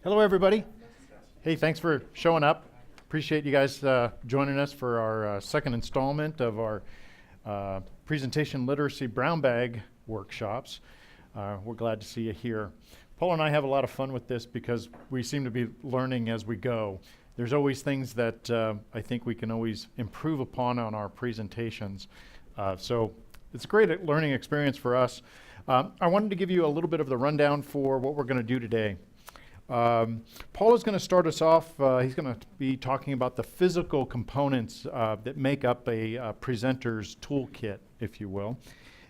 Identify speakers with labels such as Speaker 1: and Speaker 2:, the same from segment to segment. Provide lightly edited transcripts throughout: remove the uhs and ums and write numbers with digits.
Speaker 1: Hello, everybody. Hey, thanks for showing up. Appreciate you guys joining us for our second installment of our presentation literacy brown bag workshops. We're glad to see you here. Paul and I have a lot of fun with this because we seem to be learning as we go. There's always things that I think we can always improve upon on our presentations. So it's a great learning experience for us. I wanted to give you a little bit of the rundown for what we're going to do today. Paul is going to start us off. He's going to be talking about the physical components that make up a presenter's toolkit, if you will,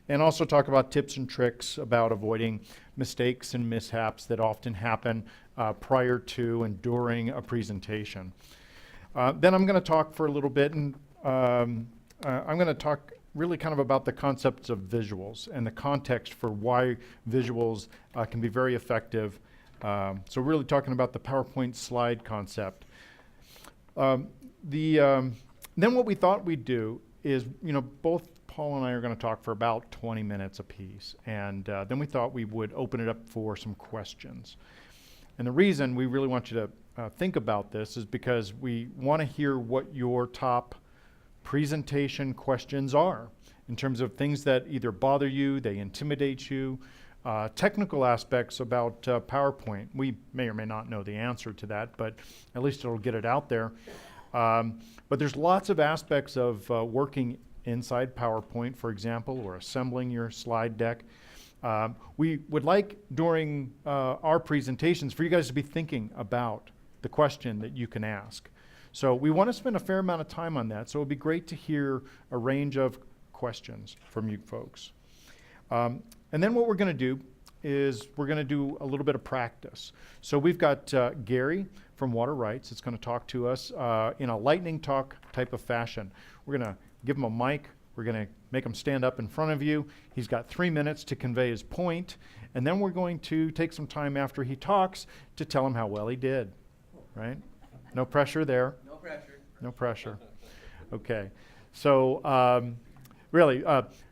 Speaker 1: and also talk about tips and tricks about avoiding mistakes and mishaps that often happen prior to and during a presentation. Then I'm going to talk for a little bit, and I'm going to talk really kind of about the concepts of visuals and the context for why visuals can be very effective. So really talking about the PowerPoint slide concept. Then what we thought we'd do is, both Paul and I are going to talk for about 20 minutes apiece, and then we thought we would open it up for some questions. And the reason we really want you to think about this is because we want to hear what your top presentation questions are in terms of things that either bother you, they intimidate you, technical aspects about PowerPoint. We may or may not know the answer to that, but at least it'll get it out there. But there's lots of aspects of working inside PowerPoint, for example, or assembling your slide deck. We would like during our presentations for you guys to be thinking about the question that you can ask. So we want to spend a fair amount of time on that, so it would be great to hear a range of questions from you folks. And then what we're going to do is we're going to do a little bit of practice. So we've got Gary from Water Rights that's going to talk to us in a lightning talk type of fashion. We're going to give him a mic. We're going to make him stand up in front of you. He's got 3 minutes to convey his point, and then we're going to take some time after he talks to tell him how well he did, right? No pressure there.
Speaker 2: No pressure.
Speaker 1: No pressure. Okay. So really,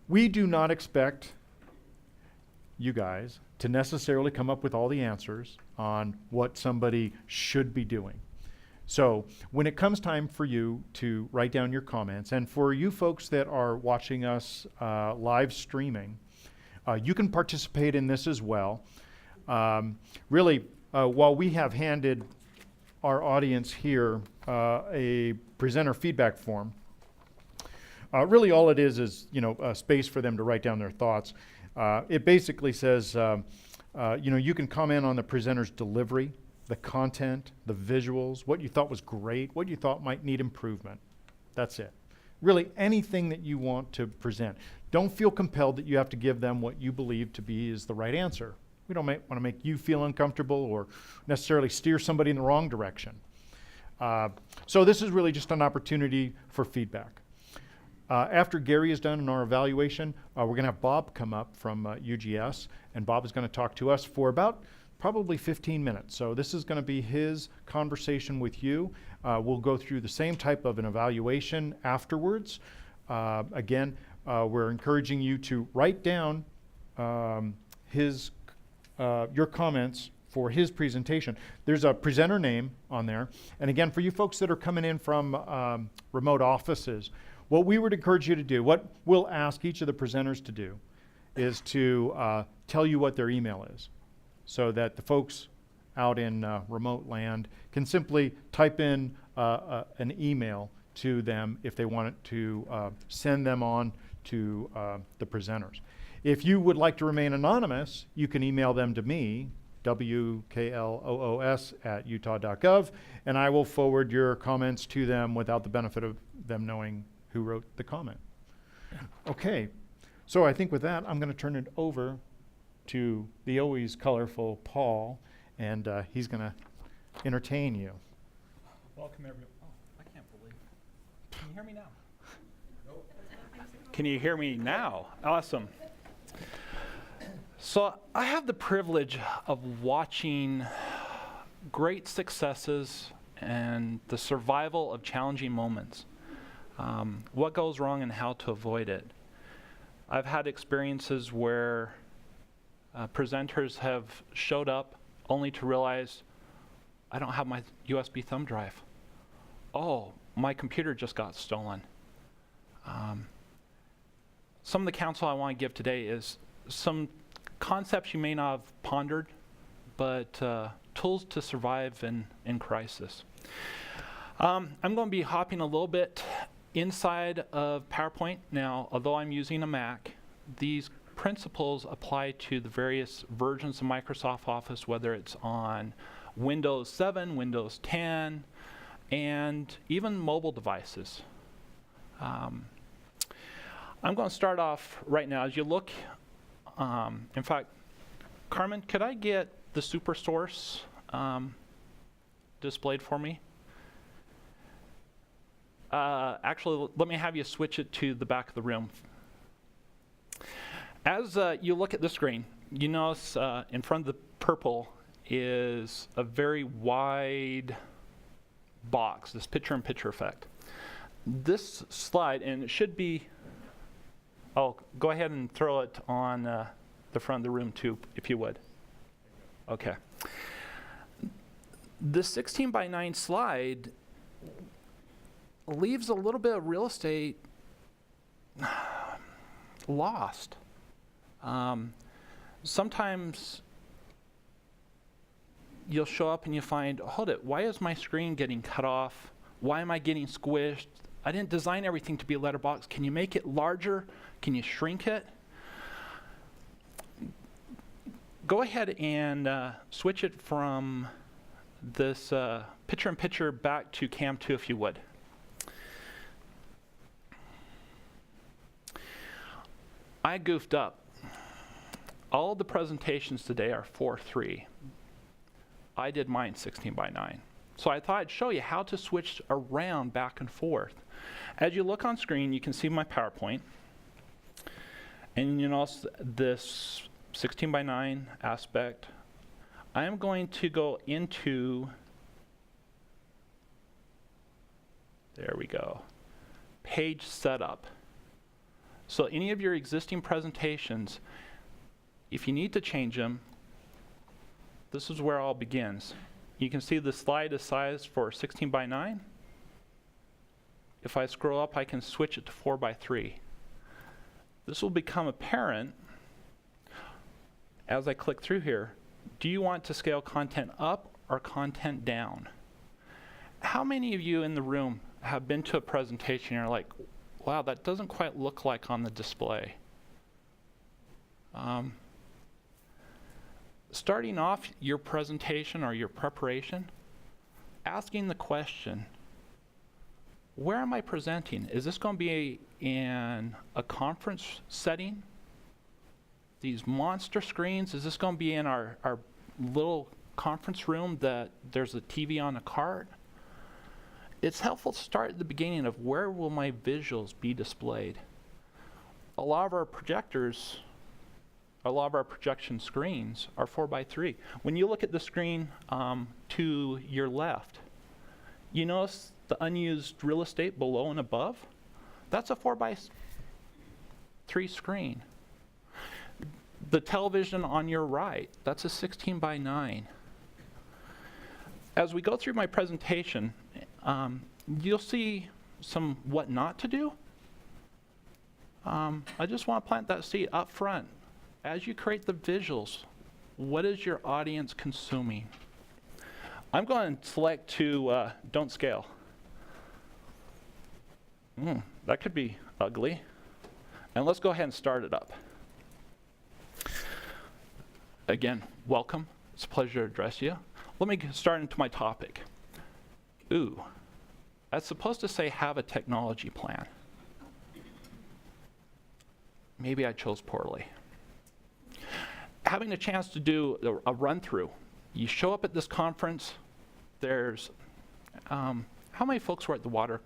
Speaker 1: we do not expect you guys to necessarily come up with all the answers on what somebody should be doing. So when it comes time for you to write down your comments, and for you folks that are watching us live streaming, you can participate in this as well. Really, while we have handed our audience here a presenter feedback form, really all it is a space for them to write down their thoughts. It basically says, you can comment on the presenter's delivery, the content, the visuals, what you thought was great, what you thought might need improvement. That's it. Really anything that you want to present. Don't feel compelled that you have to give them what you believe to be is the right answer. We don't want to make you feel uncomfortable or necessarily steer somebody in the wrong direction. So this is really just an opportunity for feedback. After Gary is done in our evaluation, we're going to have Bob come up from UGS, and Bob is going to talk to us for about probably 15 minutes. So this is going to be his conversation with you. We'll go through the same type of an evaluation afterwards. Again, we're encouraging you to write down your comments for his presentation. There's a presenter name on there. And again, for you folks that are coming in from remote offices, what we would encourage you to do, what we'll ask each of the presenters to do, is to tell you what their email is, so that the folks out in remote land can simply type in an email to them if they want to send them on to the presenters. If you would like to remain anonymous, you can email them to me, wkloos@utah.gov, and I will forward your comments to them without the benefit of them knowing who wrote the comment. Okay, so I think with that, I'm going to turn it over to the always colorful Paul, and he's going to entertain you.
Speaker 2: Welcome, everyone. Oh, I can't believe it. Can you hear me now? Nope. Can you hear me now? Awesome. So I have the privilege of watching great successes and the survival of challenging moments. What goes wrong and how to avoid it. I've had experiences where presenters have showed up only to realize I don't have my USB thumb drive. Oh, my computer just got stolen. Some of the counsel I want to give today is some concepts you may not have pondered, but tools to survive in crisis. I'm going to be hopping a little bit inside of PowerPoint. Now, although I'm using a Mac, these principles apply to the various versions of Microsoft Office, whether it's on Windows 7, Windows 10, and even mobile devices. I'm going to start off right now. As you look, in fact, Carmen, could I get the Supersource displayed for me? Actually, let me have you switch it to the back of the room. As you look at the screen, you notice in front of the purple is a very wide box, this picture-in-picture effect. This slide, and it should be, oh, go ahead and throw it on the front of the room too, if you would. Okay. The 16 by 9 slide leaves a little bit of real estate lost. Sometimes you'll show up and you find, hold it, why is my screen getting cut off? Why am I getting squished? I didn't design everything to be letterbox. Can you make it larger? Can you shrink it? Go ahead and switch it from this picture-in-picture back to Cam 2 if you would. I goofed up. All the presentations today are 4:3. I did mine 16 by 9. So I thought I'd show you how to switch around back and forth. As you look on screen, you can see my PowerPoint. And you notice this 16 by 9 aspect. I am going to go into, there we go, page setup. So any of your existing presentations, if you need to change them, this is where it all begins. You can see the slide is sized for 16 by 9. If I scroll up, I can switch it to 4 by 3. This will become apparent as I click through here. Do you want to scale content up or content down? How many of you in the room have been to a presentation and you're like, wow, that doesn't quite look like on the display? Starting off your presentation or your preparation, asking the question, where am I presenting? Is this going to be in a conference setting? These monster screens, is this going to be in our little conference room that there's a TV on a cart? It's helpful to start at the beginning of where will my visuals be displayed. A lot of our projectors, a lot of our projection screens are 4 by 3. When you look at the screen to your left, you notice the unused real estate below and above? That's a 4 by 3 screen. The television on your right, that's a 16 by 9. As we go through my presentation, you'll see some what not to do. I just want to plant that seed up front. As you create the visuals, what is your audience consuming? I'm going to select to don't scale. That could be ugly. And let's go ahead and start it up. Again, welcome. It's a pleasure to address you. Let me start into my topic. Ooh, that's supposed to say have a technology plan. Maybe I chose poorly. Having a chance to do a run-through. You show up at this conference, there's, how many folks were at the water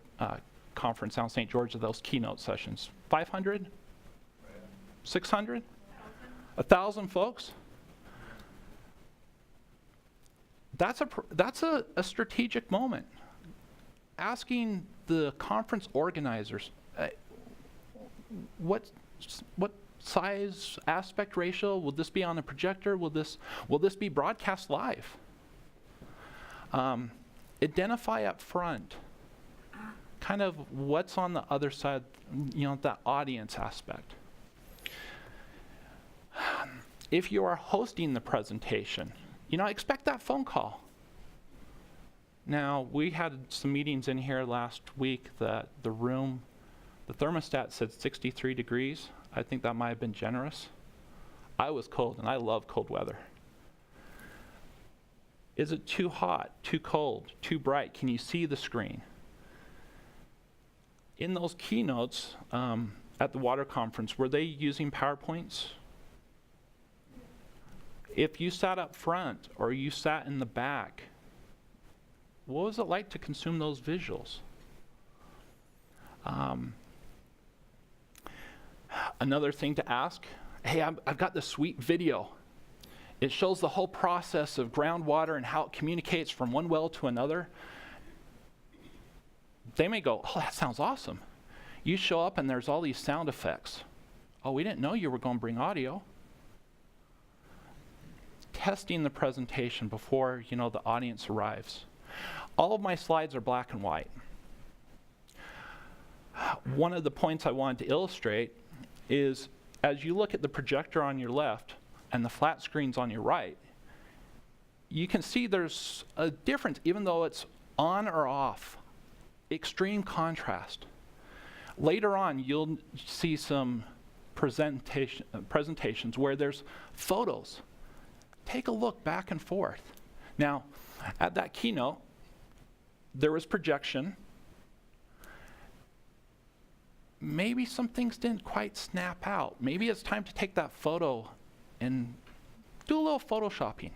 Speaker 2: conference down St. George of those keynote sessions? 500? 600? 1,000 folks? That's a strategic moment. Asking the conference organizers, what size, aspect ratio, will this be on a projector? Will this be broadcast live? Identify up front kind of what's on the other side, that audience aspect. If you are hosting the presentation, expect that phone call. Now, we had some meetings in here last week that the thermostat said 63 degrees. I think that might have been generous. I was cold, and I love cold weather. Is it too hot, too cold, too bright? Can you see the screen? In those keynotes at the water conference, were they using PowerPoints? If you sat up front or you sat in the back, what was it like to consume those visuals? Another thing to ask, hey, I've got this sweet video. It shows the whole process of groundwater and how it communicates from one well to another. They may go, oh, that sounds awesome. You show up and there's all these sound effects. Oh, we didn't know you were going to bring audio. Testing the presentation before, the audience arrives. All of my slides are black and white. One of the points I wanted to illustrate is as you look at the projector on your left and the flat screens on your right, you can see there's a difference, even though it's on or off. Extreme contrast. Later on, you'll see some presentations where there's photos. Take a look back and forth. Now, at that keynote, there was projection. Maybe some things didn't quite snap out. Maybe it's time to take that photo and do a little photoshopping.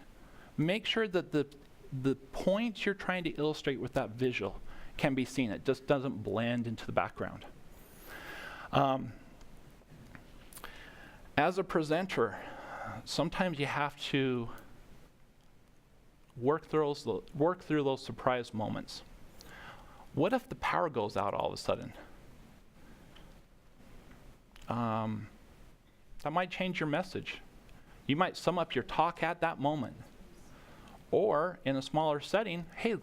Speaker 2: Make sure that the points you're trying to illustrate with that visual can be seen. It just doesn't blend into the background. As a presenter, sometimes you have to work through those surprise moments. What if the power goes out all of a sudden? That might change your message. You might sum up your talk at that moment. Or in a smaller setting, hey,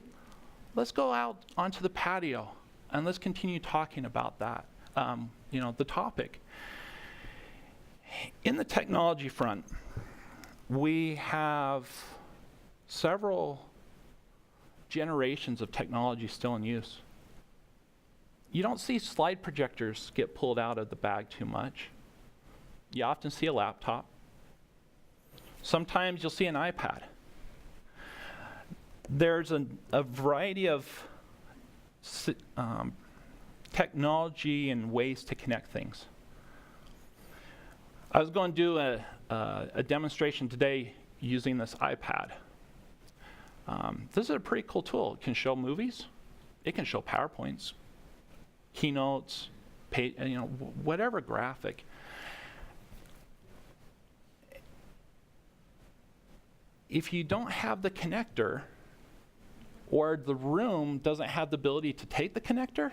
Speaker 2: let's go out onto the patio and let's continue talking about that, the topic. In the technology front, we have several generations of technology still in use. You don't see slide projectors get pulled out of the bag too much. You often see a laptop. Sometimes you'll see an iPad. There's a variety of technology and ways to connect things. I was going to do a demonstration today using this iPad. This is a pretty cool tool. It can show movies. It can show PowerPoints, keynotes, whatever graphic. If you don't have the connector, or the room doesn't have the ability to take the connector,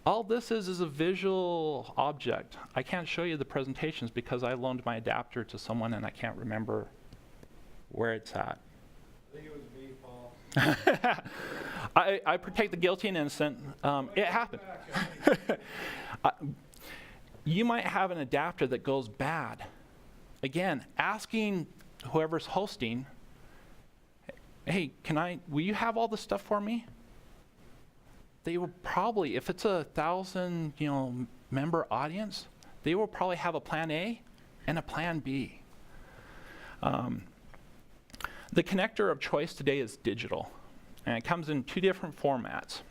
Speaker 2: all this is a visual object. I can't show you the presentations because I loaned my adapter to someone and I can't remember where it's at.
Speaker 3: I think it was me, Paul.
Speaker 2: I protect the guilty and innocent. It happened. You might have an adapter that goes bad. Again, asking whoever's hosting, hey, will you have all this stuff for me? They will probably, if it's 1,000, member audience, they will probably have a plan A and a plan B. The connector of choice today is digital, and it comes in two different formats.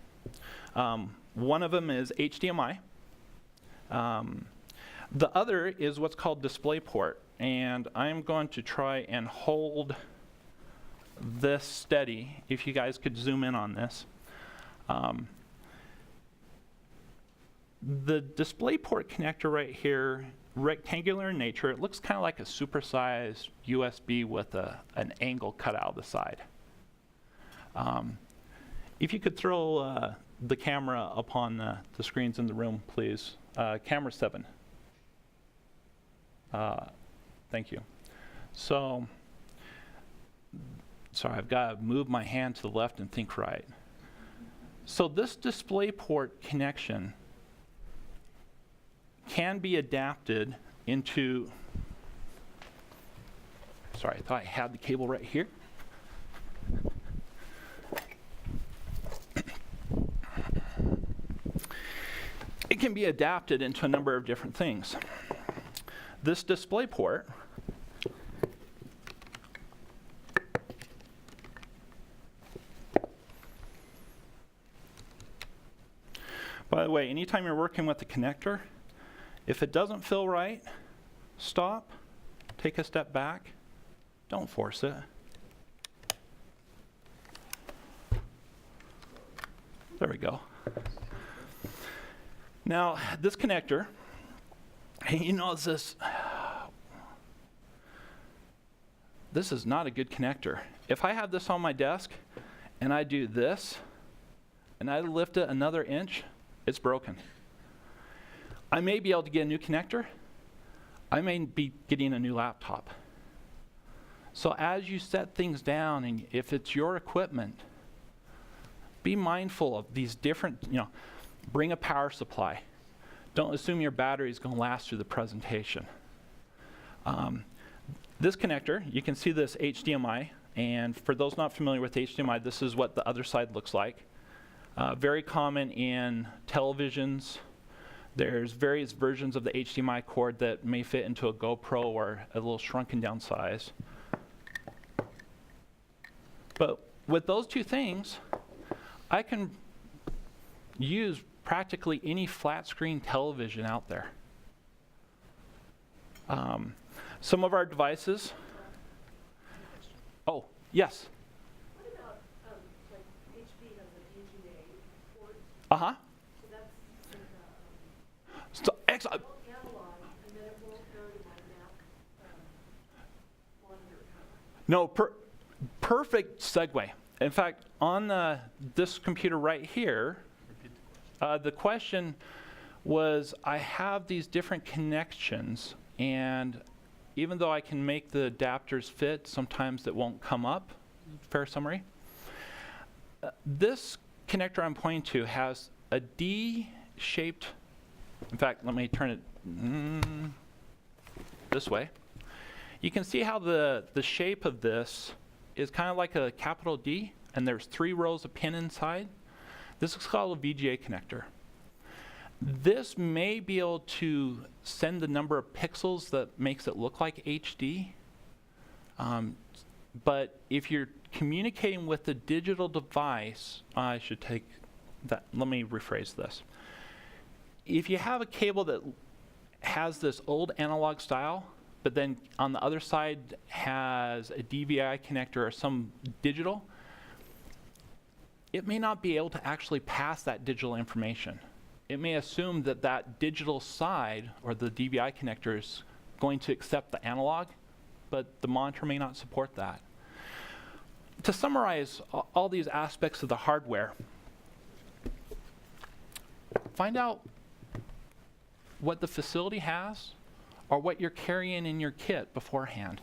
Speaker 2: One of them is HDMI. The other is what's called DisplayPort, and I'm going to try and hold this steady. If you guys could zoom in on this. The DisplayPort connector right here, rectangular in nature, it looks kind of like a supersized USB with an angle cut out of the side. If you could throw the camera up on the screens in the room, please. Camera 7. Thank you. So Sorry, I've got to move my hand to the left and think right. So this DisplayPort connection can be adapted into, sorry, I thought I had the cable right here. It can be adapted into a number of different things. This DisplayPort by the way, anytime you're working with the connector, if it doesn't feel right, stop, take a step back, don't force it. There we go. Now, this connector, you notice this is not a good connector. If I have this on my desk and I do this and I lift it another inch, it's broken. I may be able to get a new connector. I may be getting a new laptop. So as you set things down, and if it's your equipment, be mindful of these different, bring a power supply. Don't assume your battery is going to last through the presentation. This connector, you can see this HDMI, and for those not familiar with HDMI, this is what the other side looks like. Very common in televisions. There's various versions of the HDMI cord that may fit into a GoPro or a little shrunken down size. But with those two things, I can use practically any flat screen television out there. Some of our devices. Oh, yes.
Speaker 4: What about, like HP has an VGA port?
Speaker 2: Uh-huh.
Speaker 4: So that's like
Speaker 2: So, excellent.
Speaker 4: analog, and then it won't go to my map monitor.
Speaker 2: No, perfect segue. In fact, on this computer right here, the question was, I have these different connections, and even though I can make the adapters fit, sometimes it won't come up. Fair summary. This connector I'm pointing to has a D-shaped, in fact, let me turn it this way. You can see how the shape of this is kind of like a capital D, and there's 3 rows of pin inside. This is called a VGA connector. This may be able to send the number of pixels that makes it look like HD. But if you're communicating with a digital device, I should take that, let me rephrase this. If you have a cable that has this old analog style, but then on the other side has a DVI connector or some digital, it may not be able to actually pass that digital information. It may assume that that digital side or the DVI connector is going to accept the analog, but the monitor may not support that. To summarize all these aspects of the hardware, find out what the facility has or what you're carrying in your kit beforehand.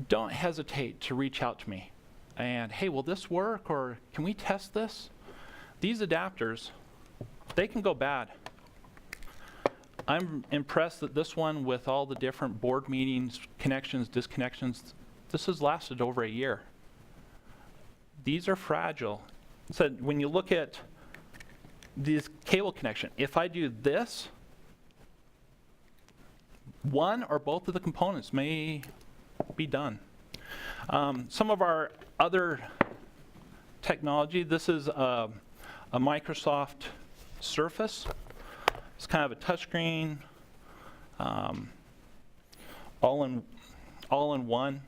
Speaker 2: Don't hesitate to reach out to me and, hey, will this work, or can we test this? These adapters, they can go bad. I'm impressed that this one, with all the different board meetings, connections, disconnections, this has lasted over a year. These are fragile. So when you look at this cable connection, if I do this, one or both of the components may be done. Some of our other technology, this is a Microsoft Surface. It's kind of a touchscreen, all in one.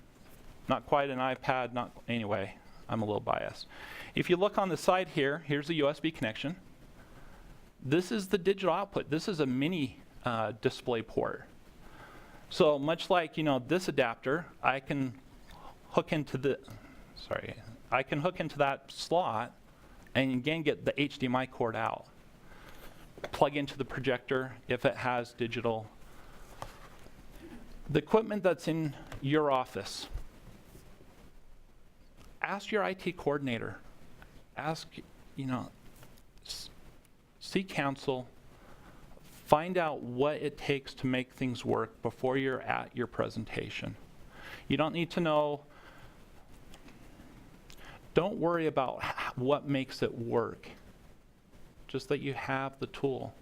Speaker 2: Not quite an iPad, anyway, I'm a little biased. If you look on the side here, here's the USB connection. This is the digital output. This is a mini display port. So much like, this adapter, I can hook into that slot and again get the HDMI cord out. Plug into the projector if it has digital. The equipment that's in your office, ask your IT coordinator. Ask, seek counsel. Find out what it takes to make things work before you're at your presentation. You don't need to know. Don't worry about what makes it work. Just that you have the tool.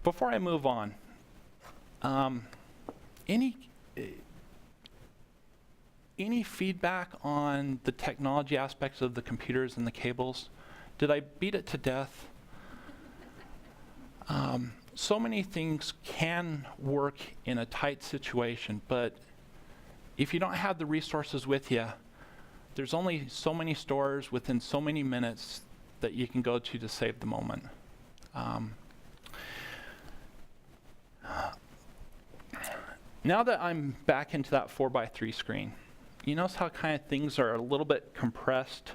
Speaker 2: Before I move on, any feedback on the technology aspects of the computers and the cables? Did I beat it to death? So many things can work in a tight situation, but if you don't have the resources with you, there's only so many stores within so many minutes that you can go to save the moment. Now that I'm back into that 4x3 screen, you notice how kind of things are a little bit compressed?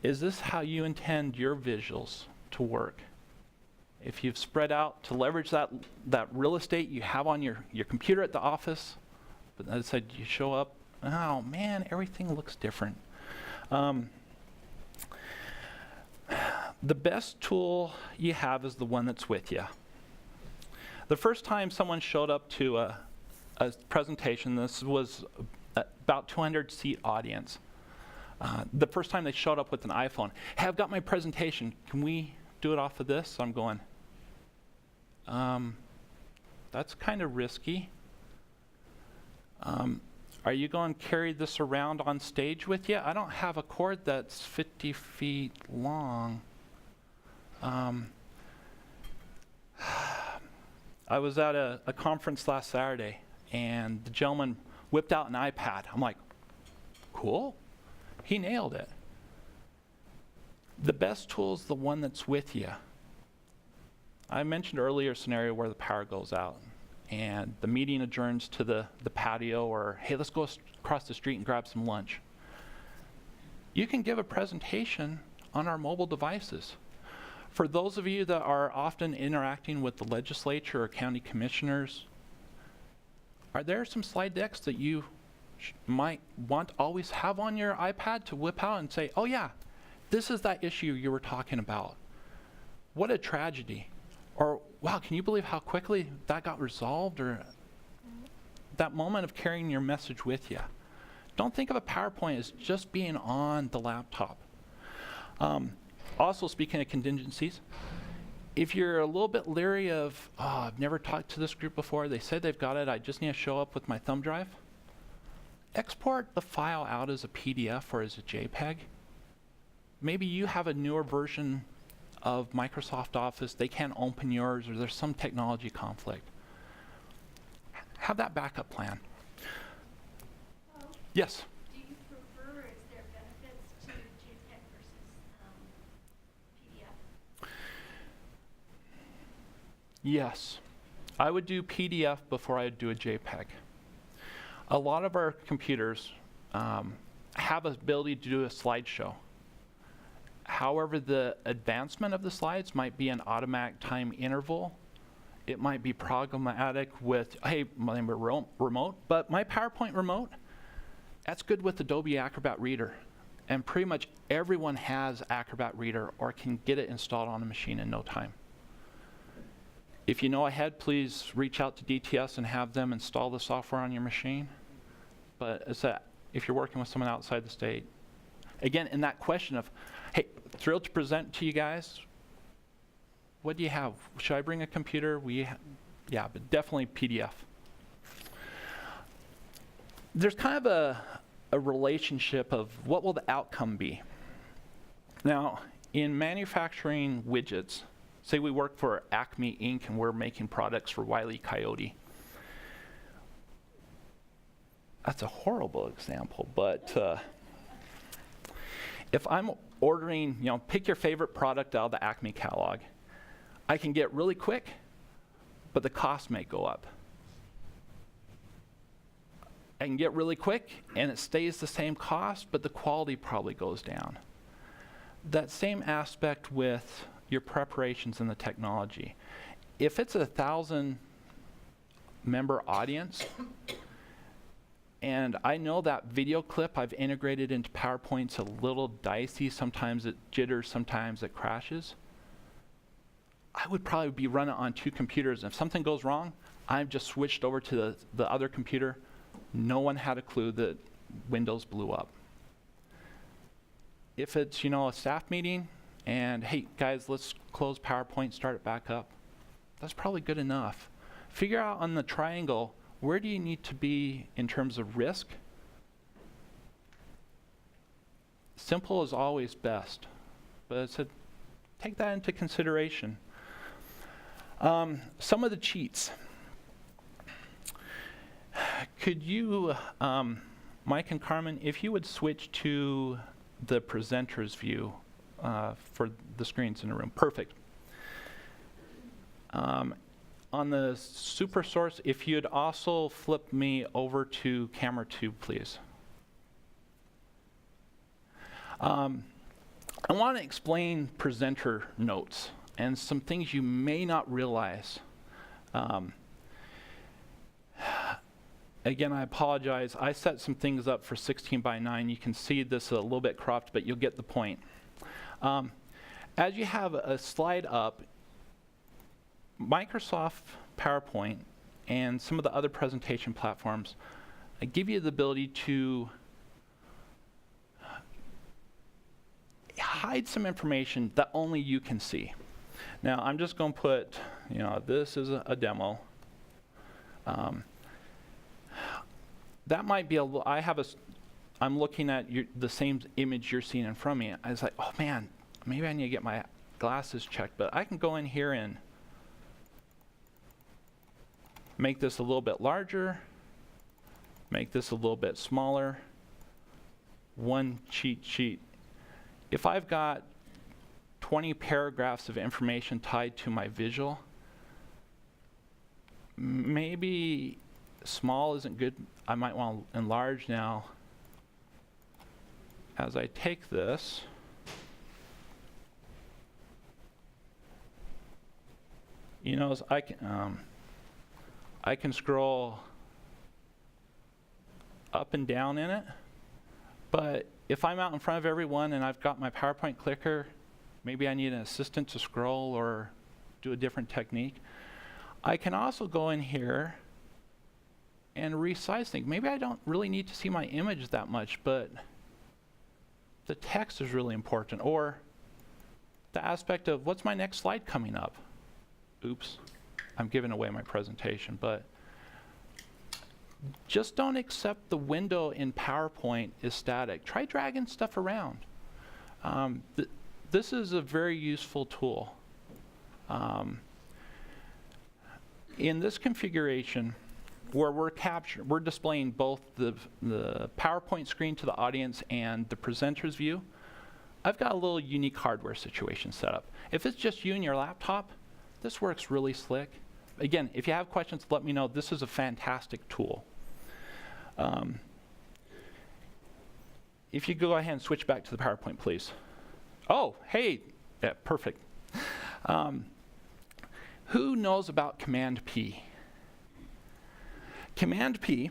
Speaker 2: Is this how you intend your visuals to work? If you've spread out to leverage that real estate you have on your computer at the office, but as I said, you show up, oh man, everything looks different. The best tool you have is the one that's with you. The first time someone showed up to a presentation, this was about 200-seat audience. The first time they showed up with an iPhone, hey, I've got my presentation. Can we do it off of this? I'm going, that's kind of risky. Are you going to carry this around on stage with you? I don't have a cord that's 50 feet long. I was at a conference last Saturday, and the gentleman whipped out an iPad. I'm like, cool. He nailed it. The best tool is the one that's with you. I mentioned earlier a scenario where the power goes out and the meeting adjourns to the patio, or hey, let's go across the street and grab some lunch. You can give a presentation on our mobile devices. For those of you that are often interacting with the legislature or county commissioners, are there some slide decks that you might want to always have on your iPad to whip out and say, oh yeah, this is that issue you were talking about. What a tragedy. Or, wow, can you believe how quickly that got resolved? Or that moment of carrying your message with you. Don't think of a PowerPoint as just being on the laptop. Also, speaking of contingencies, if you're a little bit leery of, oh, I've never talked to this group before, they said they've got it, I just need to show up with my thumb drive, export the file out as a PDF or as a JPEG. Maybe you have a newer version of Microsoft Office, they can't open yours, or there's some technology conflict. Have that backup plan. Yes?
Speaker 4: Do you prefer, is there benefits to JPEG versus PDF?
Speaker 2: Yes. I would do PDF before I would do a JPEG. A lot of our computers have the ability to do a slideshow. However, the advancement of the slides might be an automatic time interval. It might be programmatic with, hey, my remote, but my PowerPoint remote, that's good with Adobe Acrobat Reader. And pretty much everyone has Acrobat Reader or can get it installed on a machine in no time. If you know ahead, please reach out to DTS and have them install the software on your machine. But it's that if you're working with someone outside the state, again, in that question of, hey, thrilled to present to you guys. What do you have? Should I bring a computer? Yeah, but definitely PDF. There's kind of a relationship of what will the outcome be. Now, in manufacturing widgets, say we work for Acme Inc. and we're making products for Wile E. Coyote. That's a horrible example, but if I'm ordering, pick your favorite product out of the Acme catalog, I can get really quick, but the cost may go up. I can get really quick and it stays the same cost, but the quality probably goes down. That same aspect with your preparations and the technology. If it's a 1,000-member audience, and I know that video clip I've integrated into PowerPoint's a little dicey, sometimes it jitters, sometimes it crashes, I would probably be running on 2 computers. If something goes wrong, I've just switched over to the other computer. No one had a clue that Windows blew up. If it's, a staff meeting, and hey, guys, let's close PowerPoint, start it back up, that's probably good enough. Figure out on the triangle, where do you need to be in terms of risk? Simple is always best, but take that into consideration. Some of the cheats. Could you, Mike and Carmen, if you would switch to the presenter's view for the screens in the room. Perfect. On the super source, if you'd also flip me over to camera 2, please. I want to explain presenter notes and some things you may not realize. Again, I apologize. I set some things up for 16 by 9. You can see this a little bit cropped, but you'll get the point. As you have a slide up, Microsoft PowerPoint and some of the other presentation platforms give you the ability to hide some information that only you can see. Now, I'm just going to put, this is a demo. That might be I'm looking at the same image you're seeing in front of me. I was like, oh man, maybe I need to get my glasses checked, but I can go in here and make this a little bit larger, make this a little bit smaller. One cheat sheet. If I've got 20 paragraphs of information tied to my visual, maybe small isn't good. I might want to enlarge now. As I take this, as I can scroll up and down in it, but if I'm out in front of everyone and I've got my PowerPoint clicker, maybe I need an assistant to scroll or do a different technique. I can also go in here and resize things. Maybe I don't really need to see my image that much, but the text is really important. Or the aspect of what's my next slide coming up? Oops, I'm giving away my presentation, but just don't accept the window in PowerPoint is static. Try dragging stuff around. This is a very useful tool. In this configuration, where we're displaying both the PowerPoint screen to the audience and the presenter's view, I've got a little unique hardware situation set up. If it's just you and your laptop, this works really slick. Again, if you have questions, let me know. This is a fantastic tool. If you go ahead and switch back to the PowerPoint, please. Oh, hey, yeah, perfect. Who knows about Command P? Command P,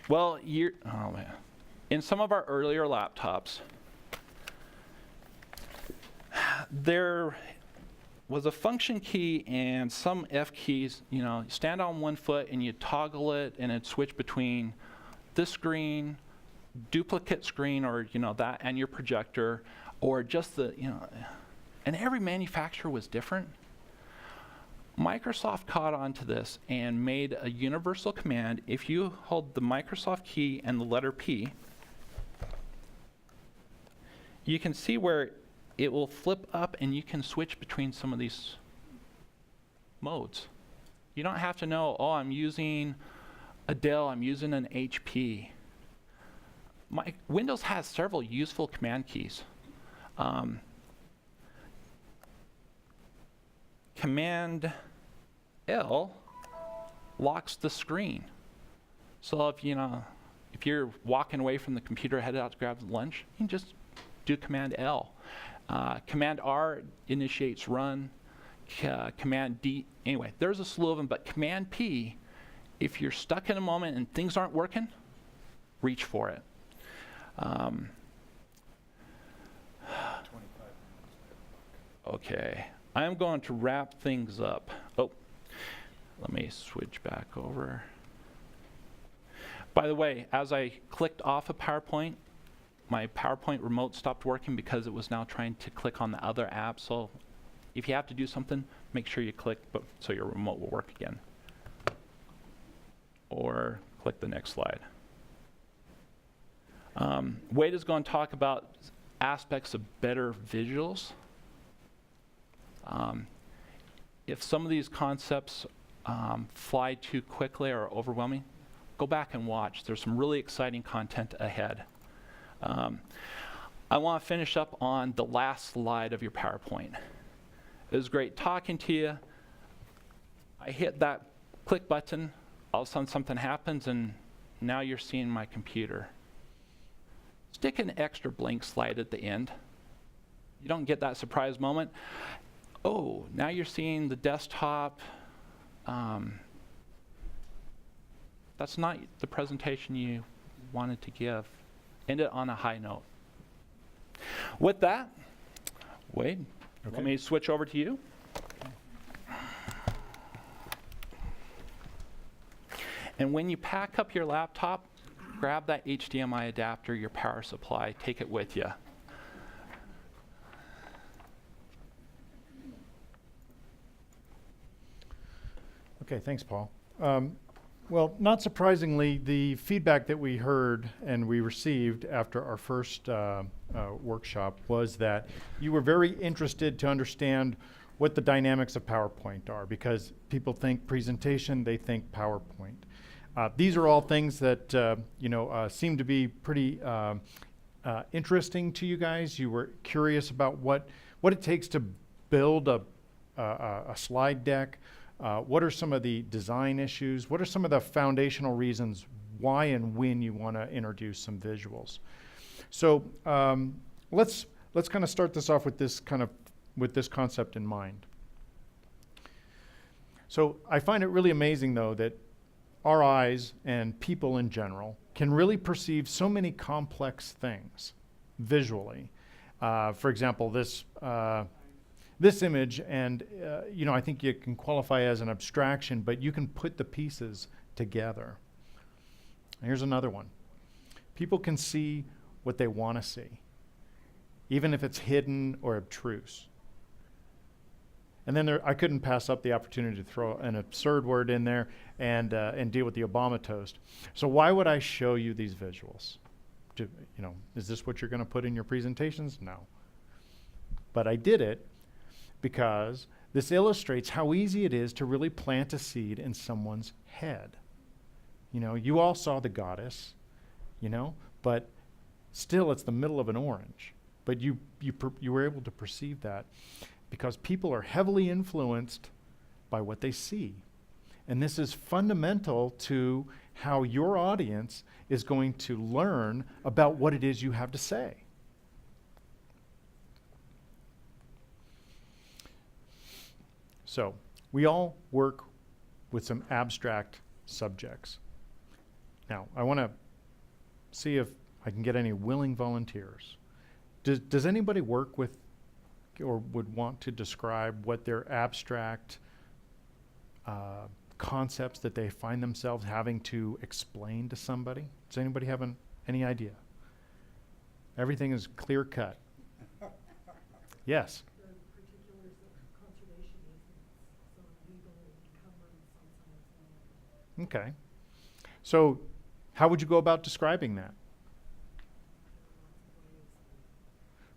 Speaker 2: well, in some of our earlier laptops, there was a function key and some F keys. You stand on one foot and you toggle it and it'd switch between this screen, duplicate screen, or that, and your projector, or just and every manufacturer was different. Microsoft caught on to this and made a universal command. If you hold the Microsoft key and the letter P, you can see where it will flip up and you can switch between some of these modes. You don't have to know, oh, I'm using a Dell, I'm using an HP. Windows has several useful command keys. Command L locks the screen. So if you're walking away from the computer, headed out to grab lunch, you can just do Command L. Command R initiates run. Command D. Anyway, there's a slew of them, but Command P, if you're stuck in a moment and things aren't working, reach for it. Okay, I'm going to wrap things up. Oh, let me switch back over. By the way, as I clicked off of PowerPoint, my PowerPoint remote stopped working because it was now trying to click on the other app. So if you have to do something, make sure you click so your remote will work again. Or click the next slide. Wade is going to talk about aspects of better visuals. If some of these concepts fly too quickly or are overwhelming, go back and watch. There's some really exciting content ahead. I want to finish up on the last slide of your PowerPoint. It was great talking to you. I hit that click button, all of a sudden something happens, and now you're seeing my computer. Stick an extra blank slide at the end. You don't get that surprise moment. Oh, now you're seeing the desktop. That's not the presentation you wanted to give. End it on a high note. With that, Wade, let me switch over to you. And when you pack up your laptop, grab that HDMI adapter, your power supply, take it with you.
Speaker 1: Okay, thanks, Paul. Well, not surprisingly, the feedback that we heard and we received after our first workshop was that you were very interested to understand what the dynamics of PowerPoint are, because people think presentation, they think PowerPoint. These are all things that seem to be pretty interesting to you guys. You were curious about what it takes to build a slide deck. What are some of the design issues? What are some of the foundational reasons why and when you want to introduce some visuals? So let's kind of start this off with this concept in mind. So I find it really amazing, though, that our eyes and people in general can really perceive so many complex things visually. For example, this image, and I think you can qualify as an abstraction, but you can put the pieces together. Here's another one. People can see what they want to see, even if it's hidden or obtruse. And then I couldn't pass up the opportunity to throw an absurd word in there and deal with the Obama toast. So why would I show you these visuals? Is this what you're going to put in your presentations? No. But I did it because this illustrates how easy it is to really plant a seed in someone's head. You all saw the goddess, but still it's the middle of an orange. But you were able to perceive that because people are heavily influenced by what they see. And this is fundamental to how your audience is going to learn about what it is you have to say. So we all work with some abstract subjects. Now, I want to see if I can get any willing volunteers. Does anybody work with or would want to describe what their abstract concepts that they find themselves having to explain to somebody? Does anybody have any idea? Everything is clear cut. Yes?
Speaker 4: The particulars of conservation easements, some legal encumbrance on some of them.
Speaker 1: Okay. So how would you go about describing that?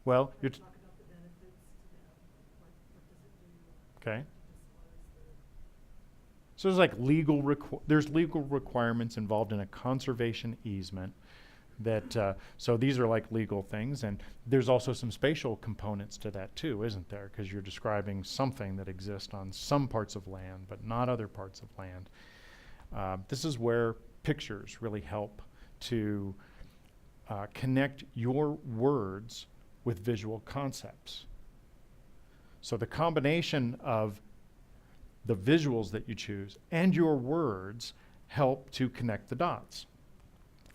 Speaker 1: Well, you're
Speaker 4: Talk about the benefits to them. What does it do?
Speaker 1: okay.
Speaker 4: As far as the
Speaker 1: So there's legal requirements involved in a conservation easement that, so these are like legal things, and there's also some spatial components to that too, isn't there? Because you're describing something that exists on some parts of land, but not other parts of land. This is where pictures really help to connect your words with visual concepts. So the combination of the visuals that you choose and your words help to connect the dots.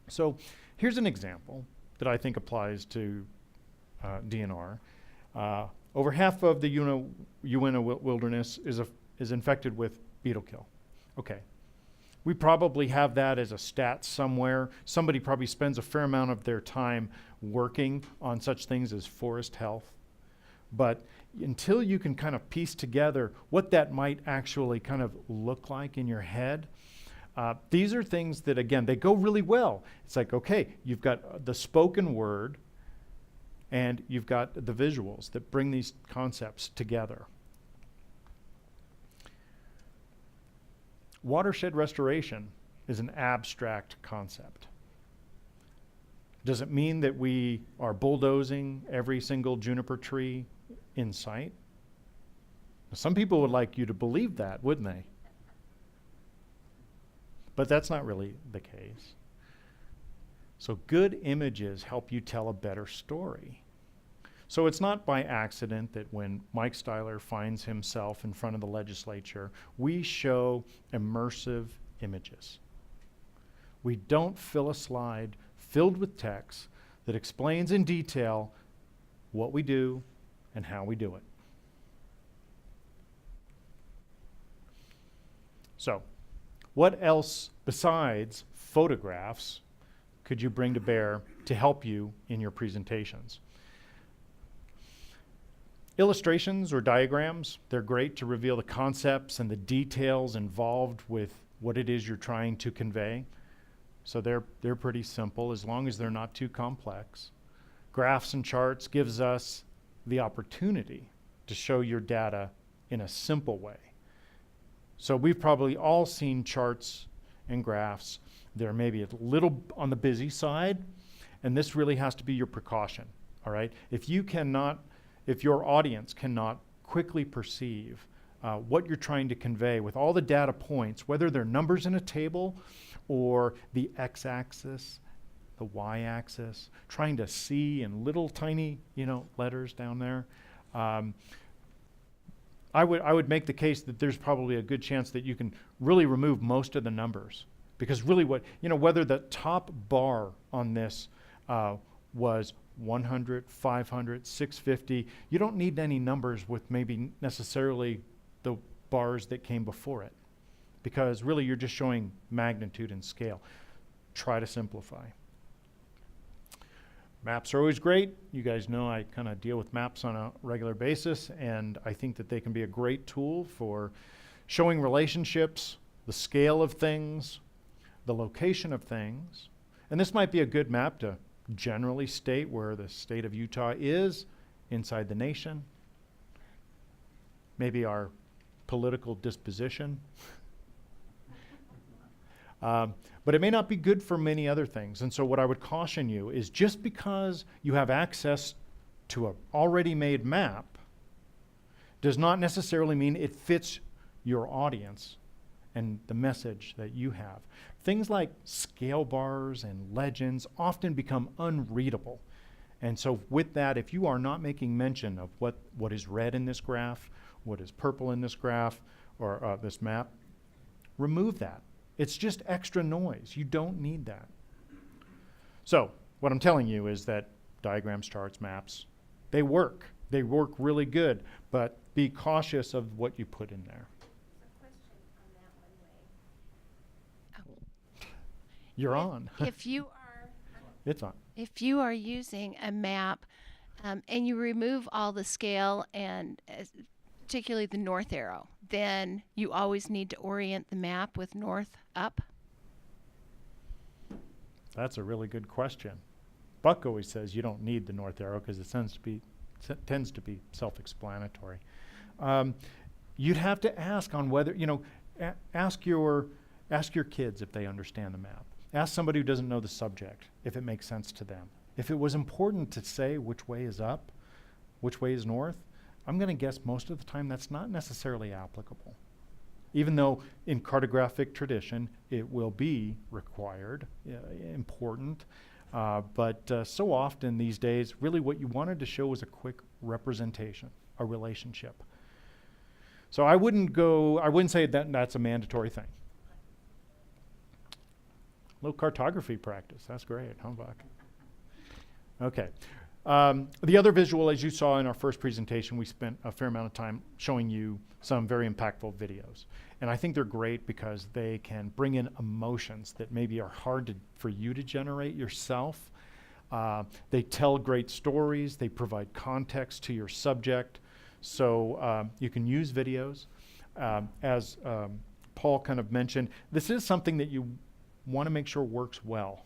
Speaker 1: So here's an example that I think applies to DNR. Over half of the Uinta wilderness is infected with beetle kill. Okay. We probably have that as a stat somewhere. Somebody probably spends a fair amount of their time working on such things as forest health. But until you can kind of piece together what that might actually kind of look like in your head, these are things that, again, they go really well. It's like, okay, you've got the spoken word and you've got the visuals that bring these concepts together. Watershed restoration is an abstract concept. Does it mean that we are bulldozing every single juniper tree in sight? Some people would like you to believe that, wouldn't they? But that's not really the case. So good images help you tell a better story. So it's not by accident that when Mike Styler finds himself in front of the legislature, we show immersive images. We don't fill a slide filled with text that explains in detail what we do and how we do it. So, what else besides photographs could you bring to bear to help you in your presentations? Illustrations or diagrams, they're great to reveal the concepts and the details involved with what it is you're trying to convey. So they're pretty simple as long as they're not too complex. Graphs and charts gives us the opportunity to show your data in a simple way. So we've probably all seen charts and graphs. They're maybe a little on the busy side, and this really has to be your precaution, all right? If your audience cannot quickly perceive what you're trying to convey with all the data points, whether they're numbers in a table or the x-axis, the y-axis, trying to see in little tiny, letters down there, I would make the case that there's probably a good chance that you can really remove most of the numbers, because really whether the top bar on this was 100, 500, 650, you don't need any numbers with maybe necessarily the bars that came before it, because really you're just showing magnitude and scale. Try to simplify. Maps are always great. You guys know I kind of deal with maps on a regular basis, and I think that they can be a great tool for showing relationships, the scale of things, the location of things. And this might be a good map to generally state where the state of Utah is inside the nation, maybe our political disposition. But it may not be good for many other things. And so what I would caution you is, just because you have access to an already made map does not necessarily mean it fits your audience and the message that you have. Things like scale bars and legends often become unreadable. And so with that, if you are not making mention of what is red in this graph, what is purple in this graph, or this map, remove that. It's just extra noise. You don't need that. So what I'm telling you is that diagrams, charts, maps, they work. They work really good, but be cautious of what you put in there. You're on.
Speaker 5: If you are
Speaker 1: It's on.
Speaker 5: if you are using a map and you remove all the scale and particularly the north arrow, then you always need to orient the map with north up? That's
Speaker 1: a really good question. Buck always says you don't need the north arrow because it tends to be self-explanatory. You'd have to ask on whether, ask your kids if they understand the map. Ask somebody who doesn't know the subject if it makes sense to them. If it was important to say which way is up, which way is north, I'm going to guess most of the time that's not necessarily applicable. Even though in cartographic tradition it will be required, important, but so often these days, really what you wanted to show was a quick representation a relationship. So I wouldn't say that that's a mandatory thing. A little cartography practice, that's great, huh, Buck? Okay. The other visual, as you saw in our first presentation, we spent a fair amount of time showing you some very impactful videos. And I think they're great because they can bring in emotions that maybe are hard for you to generate yourself. They tell great stories. They provide context to your subject. So you can use videos. As Paul kind of mentioned, this is something that you want to make sure works well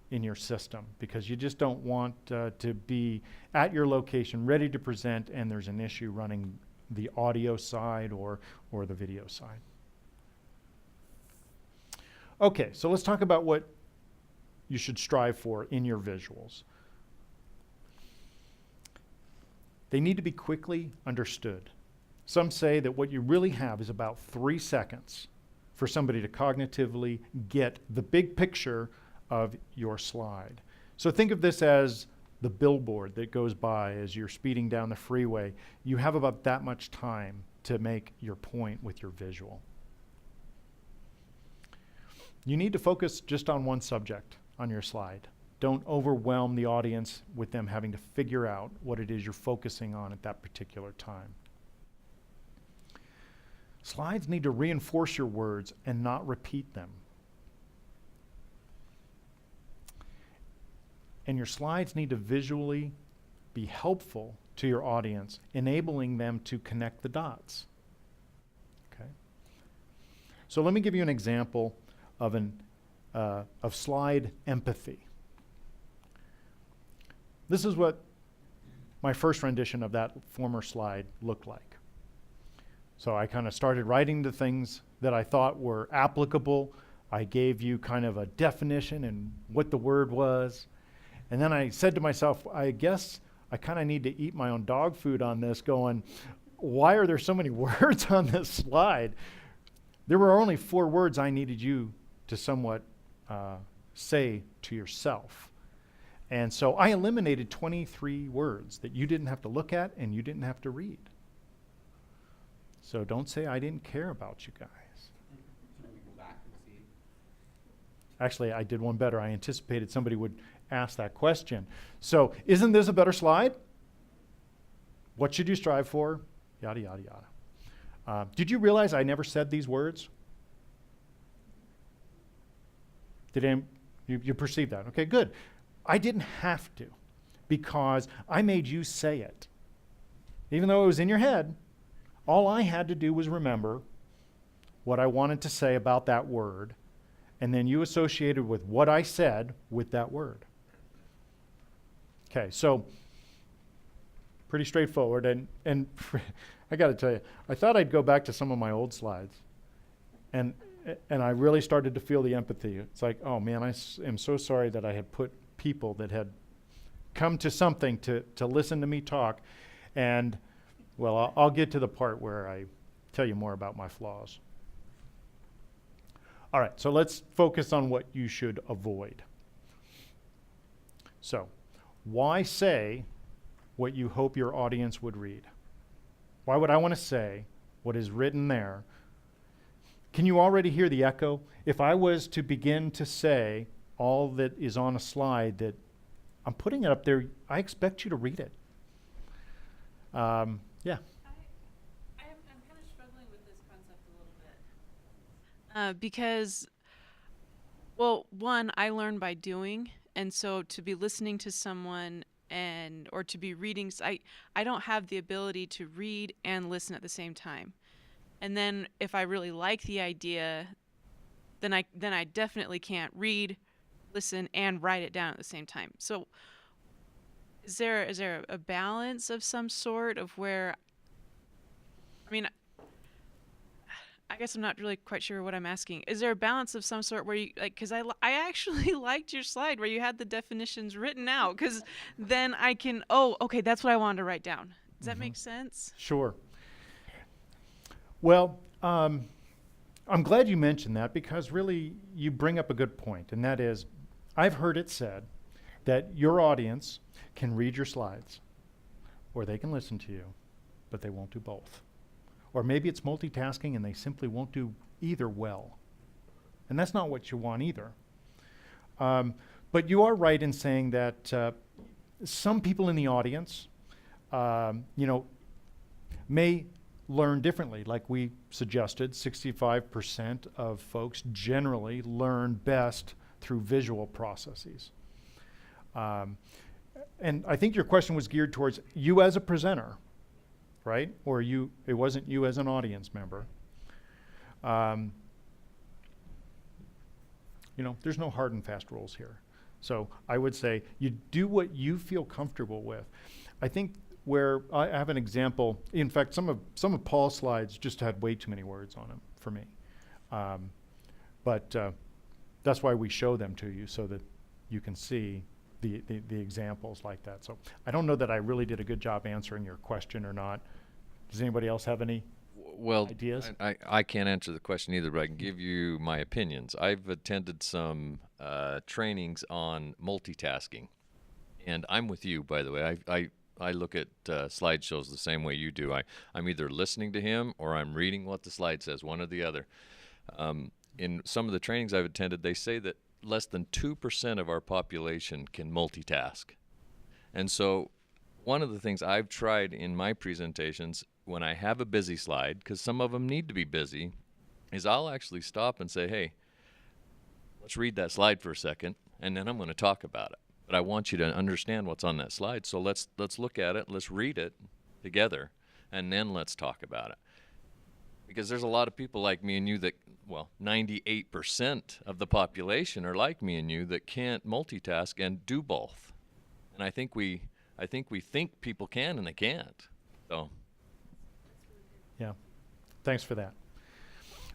Speaker 1: in your system, because you just don't want to be at your location ready to present and there's an issue running the audio side or the video side. Okay, so let's talk about what you should strive for in your visuals. They need to be quickly understood. Some say that what you really have is about 3 seconds for somebody to cognitively get the big picture of your slide. So think of this as the billboard that goes by as you're speeding down the freeway. You have about that much time to make your point with your visual. You need to focus just on one subject on your slide. Don't overwhelm the audience with them having to figure out what it is you're focusing on at that particular time. Slides need to reinforce your words and not repeat them. And your slides need to visually be helpful to your audience, enabling them to connect the dots. Okay? So let me give you an example of slide empathy. This is what my first rendition of that former slide looked like. So I kind of started writing the things that I thought were applicable. I gave you kind of a definition and what the word was. And then I said to myself, I guess I kind of need to eat my own dog food on this, going, why are there so many words on this slide? There were only 4 words I needed you to somewhat say to yourself. And so I eliminated 23 words that you didn't have to look at and you didn't have to read. So don't say I didn't care about you guys.
Speaker 3: Can we go back and see?
Speaker 1: Actually, I did one better. I anticipated somebody would ask that question. So isn't this a better slide? What should you strive for? Yada, yada, yada. Did you realize I never said these words? Did you perceive that? Okay, good. I didn't have to, because I made you say it. Even though it was in your head, all I had to do was remember what I wanted to say about that word, and then you associated with what I said with that word. Okay, so pretty straightforward, and I got to tell you, I thought I'd go back to some of my old slides, and I really started to feel the empathy. It's like, oh man, I am so sorry that I had put people that had come to something to listen to me talk, and well, I'll get to the part where I tell you more about my flaws. All right, so let's focus on what you should avoid. So, why say what you hope your audience would read? Why would I want to say what is written there? Can you already hear the echo? If I was to begin to say all that is on a slide that I'm putting it up there, I expect you to read it. Yeah.
Speaker 6: I'm kind of struggling with this concept a little bit. Because, well, one, I learn by doing, and so to be listening to someone or to be reading, I don't have the ability to read and listen at the same time. And then if I really like the idea, then I definitely can't read, listen, and write it down at the same time. So is there a balance of some sort of where, I mean, I guess I'm not really quite sure what I'm asking. Is there a balance of some sort where you, like, because I actually liked your slide where you had the definitions written out, because then I can, okay, that's what I wanted to write down. Does that make sense?
Speaker 1: Sure. Well, I'm glad you mentioned that, because really you bring up a good point, and that is, I've heard it said that your audience can read your slides, or they can listen to you, but they won't do both. Or maybe it's multitasking and they simply won't do either well. And that's not what you want either. But you are right in saying that some people in the audience, may learn differently. Like we suggested, 65% of folks generally learn best through visual processes. And I think your question was geared towards you as a presenter, right? Or it wasn't you as an audience member. There's no hard and fast rules here. So I would say you do what you feel comfortable with. I think where I have an example, in fact, some of Paul's slides just had way too many words on them for me. But that's why we show them to you, so that you can see the examples like that. So I don't know that I really did a good job answering your question or not. Does anybody else have any ideas?
Speaker 7: I can't answer the question either, but I can give you my opinions. I've attended some trainings on multitasking, and I'm with you, by the way. I look at slideshows the same way you do. I'm either listening to him or I'm reading what the slide says, one or the other. In some of the trainings I've attended, they say that less than 2% of our population can multitask. And so one of the things I've tried in my presentations when I have a busy slide, because some of them need to be busy, is I'll actually stop and say, hey, let's read that slide for a second, and then I'm going to talk about it. But I want you to understand what's on that slide, so let's look at it, let's read it together, and then let's talk about it. Because there's a lot of people like me and you that, 98% of the population are like me and you that can't multitask and do both. And I think we think people can and they can't. So.
Speaker 1: Yeah, thanks for that.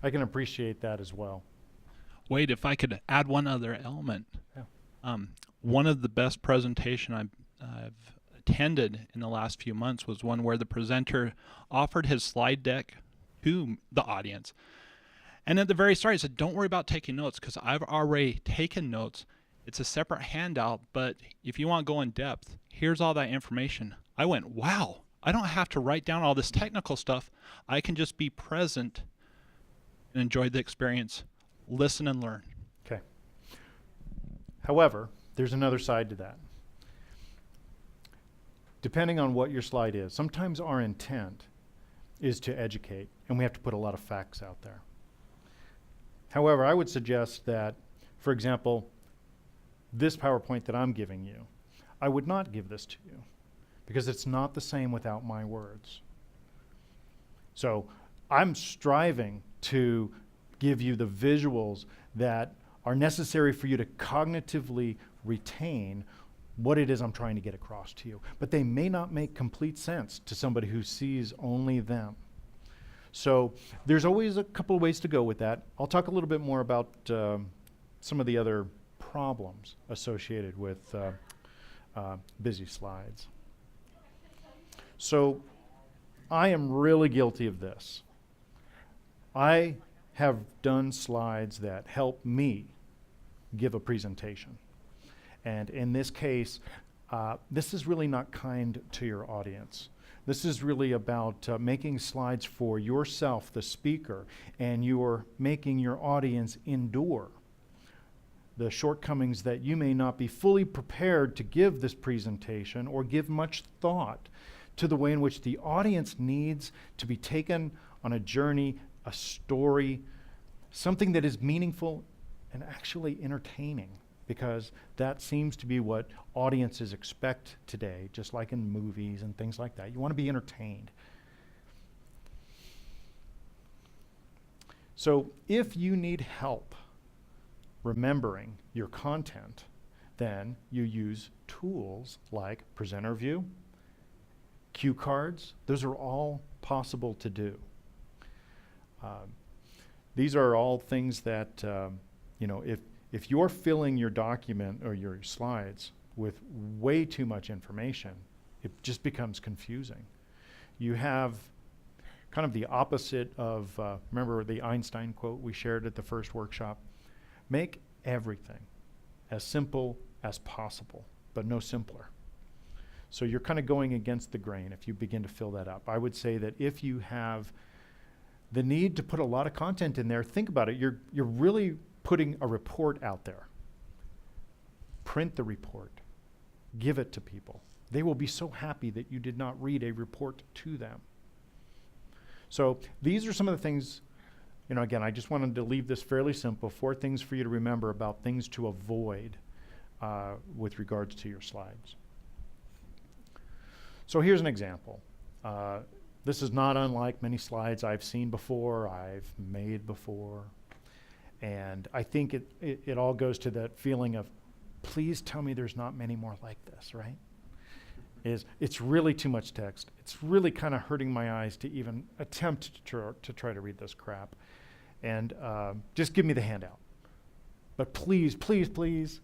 Speaker 1: I can appreciate that as well.
Speaker 2: Wade, if I could add one other element.
Speaker 1: Yeah.
Speaker 2: One of the best presentation I've attended in the last few months was one where the presenter offered his slide deck to the audience. And at the very start, he said, don't worry about taking notes because I've already taken notes. It's a separate handout, but if you want to go in depth, here's all that information. I went, wow, I don't have to write down all this technical stuff. I can just be present and enjoy the experience, listen and learn.
Speaker 1: Okay. However, there's another side to that. Depending on what your slide is, sometimes our intent is to educate, and we have to put a lot of facts out there. However, I would suggest that, for example, this PowerPoint that I'm giving you, I would not give this to you because it's not the same without my words. So I'm striving to give you the visuals that are necessary for you to cognitively retain what it is I'm trying to get across to you. But they may not make complete sense to somebody who sees only them. So there's always a couple of ways to go with that. I'll talk a little bit more about some of the other problems associated with busy slides. So I am really guilty of this. I have done slides that help me give a presentation. And in this case, this is really not kind to your audience. This is really about making slides for yourself, the speaker, and you're making your audience endure the shortcomings that you may not be fully prepared to give this presentation or give much thought to the way in which the audience needs to be taken on a journey, a story, something that is meaningful and actually entertaining, because that seems to be what audiences expect today, just like in movies and things like that. You want to be entertained. So if you need help remembering your content, then you use tools like Presenter View, cue cards. Those are all possible to do. These are all things that, if you're filling your document or your slides with way too much information, it just becomes confusing. You have kind of the opposite of, remember the Einstein quote we shared at the first workshop? Make everything as simple as possible, but no simpler. So you're kind of going against the grain if you begin to fill that up. I would say that if you have the need to put a lot of content in there, think about it. You're really putting a report out there. Print the report. Give it to people. They will be so happy that you did not read a report to them. So these are some of the things, again, I just wanted to leave this fairly simple. 4 things for you to remember about things to avoid with regards to your slides. So here's an example. This is not unlike many slides I've seen before, I've made before. And I think it all goes to that feeling of, please tell me there's not many more like this, right? It's really too much text. It's really kind of hurting my eyes to even attempt to try to read this crap. And just give me the handout. But please, please, please,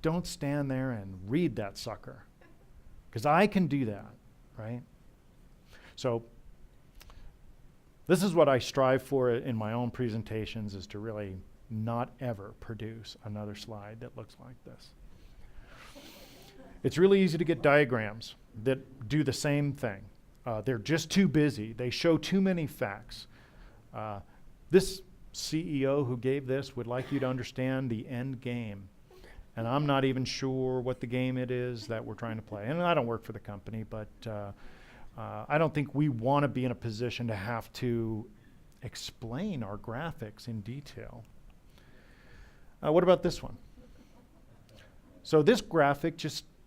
Speaker 1: don't stand there and read that sucker. Because I can do that, right? So this is what I strive for in my own presentations, is to really not ever produce another slide that looks like this. It's really easy to get diagrams that do the same thing. They're just too busy. They show too many facts. This CEO who gave this would like you to understand the end game. And I'm not even sure what the game it is that we're trying to play. And I don't work for the company, but I don't think we want to be in a position to have to explain our graphics in detail. What about this one? So this graphic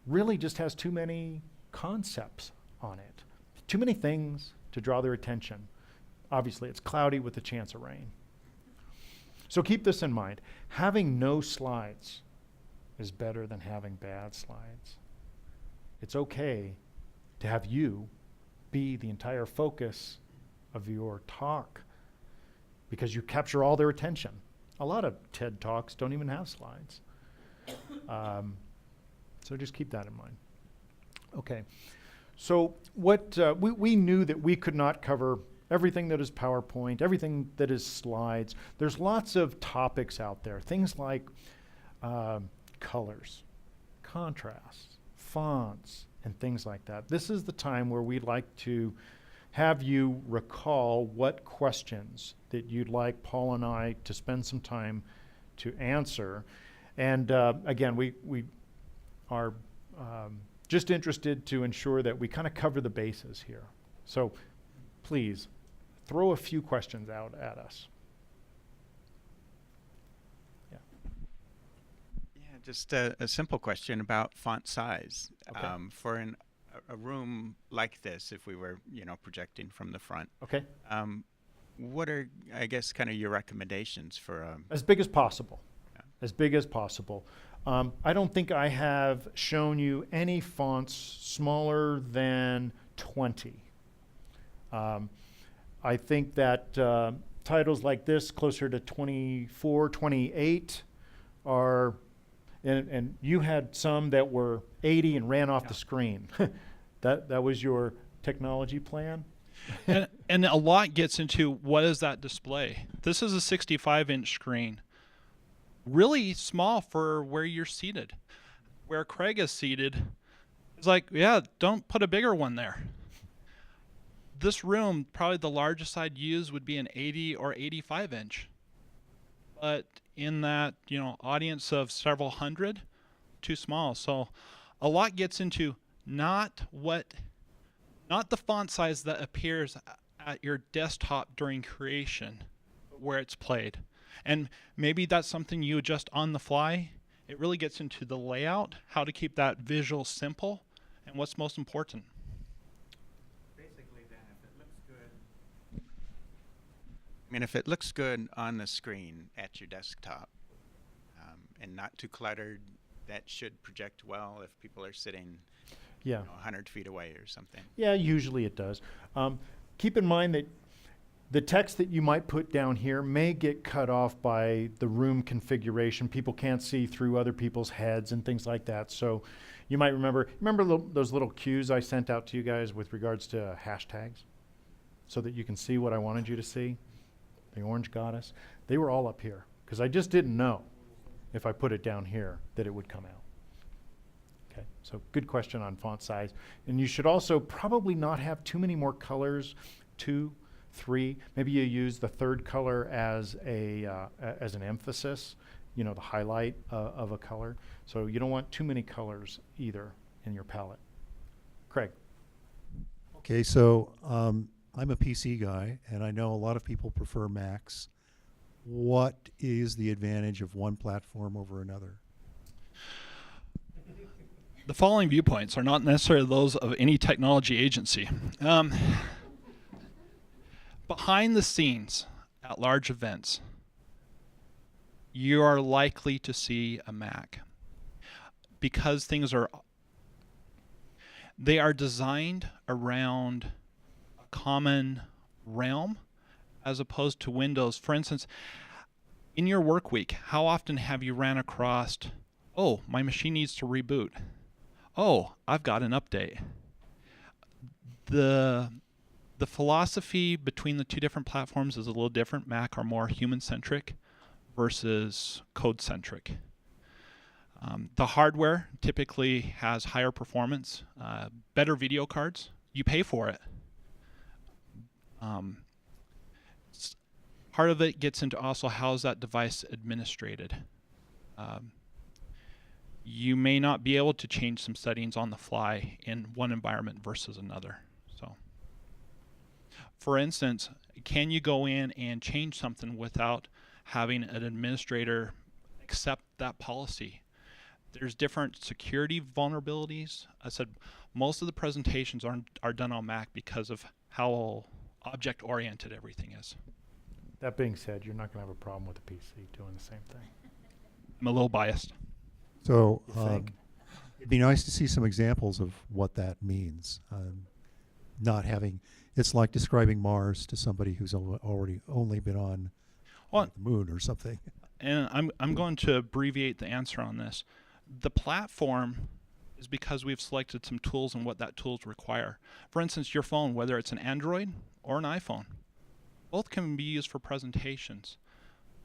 Speaker 1: really just has too many concepts on it. Too many things to draw their attention. Obviously, it's cloudy with a chance of rain. So keep this in mind. Having no slides is better than having bad slides. It's okay to have you be the entire focus of your talk because you capture all their attention. A lot of TED Talks don't even have slides. So just keep that in mind. Okay, so what we knew that we could not cover everything that is PowerPoint, everything that is slides. There's lots of topics out there, things like colors, contrasts, fonts, and things like that. This is the time where we'd like to have you recall what questions that you'd like Paul and I to spend some time to answer. And again, we are just interested to ensure that we kind of cover the bases here. So please throw a few questions out at us. Yeah.
Speaker 8: Yeah, just a simple question about font size.
Speaker 1: Okay.
Speaker 8: For a room like this, if we were, projecting from the front,
Speaker 1: Okay.
Speaker 8: what are, I guess, kind of your recommendations for
Speaker 1: As big as possible.
Speaker 8: Yeah.
Speaker 1: As big as possible. I don't think I have shown you any fonts smaller than 20. I think that titles like this, closer to 24, 28, are, and you had some that were 80 and ran off the screen. That was your technology plan?
Speaker 2: And a lot gets into what is that display. This is a 65-inch screen. Really small for where you're seated. Where Craig is seated, it's like, yeah, don't put a bigger one there. This room, probably the largest I'd use would be an 80 or 85-inch. But in that, audience of several hundred, too small. So a lot gets into not the font size that appears at your desktop during creation, but where it's played. And maybe that's something you adjust on the fly. It really gets into the layout, how to keep that visual simple, and what's most important.
Speaker 8: basically then, if it looks good, if it looks good on the screen at your desktop, and not too cluttered, that should project well if people are sitting 100 feet away or something.
Speaker 1: Yeah, usually it does. Keep in mind that the text that you might put down here may get cut off by the room configuration. People can't see through other people's heads and things like that. So you might remember those little cues I sent out to you guys with regards to hashtags so that you can see what I wanted you to see? The orange goddess. They were all up here because I just didn't know if I put it down here that it would come out. Okay, so good question on font size. And you should also probably not have too many more colors, 2, 3. Maybe you use the third color as as an emphasis, you know, the highlight of a color. So you don't want too many colors either in your palette. Craig.
Speaker 9: Okay, so I'm a PC guy, and I know a lot of people prefer Macs. What is the advantage of one platform over another?
Speaker 10: The following viewpoints are not necessarily those of any technology agency. Behind the scenes at large events, you are likely to see a Mac because they are designed around a common realm as opposed to Windows. For instance, in your work week, how often have you ran across, oh, my machine needs to reboot? Oh, I've got an update. The philosophy between the two different platforms is a little different. Mac are more human-centric versus code-centric. The hardware typically has higher performance, better video cards. You pay for it. Part of it gets into also how is that device administrated. You may not be able to change some settings on the fly in one environment versus another. So, for instance, can you go in and change something without having an administrator accept that policy? There's different security vulnerabilities. I said most of the presentations are done on Mac because of how object-oriented everything is.
Speaker 1: That being said, you're not going to have a problem with a PC doing the same thing.
Speaker 10: I'm a little biased.
Speaker 9: So
Speaker 1: You think?
Speaker 9: it'd be nice to see some examples of what that means. Not having, it's like describing Mars to somebody who's already only been on
Speaker 10: Well,
Speaker 9: the moon or something.
Speaker 10: and I'm going to abbreviate the answer on this. The platform is because we've selected some tools and what that tools require. For instance, your phone, whether it's an Android or an iPhone, both can be used for presentations.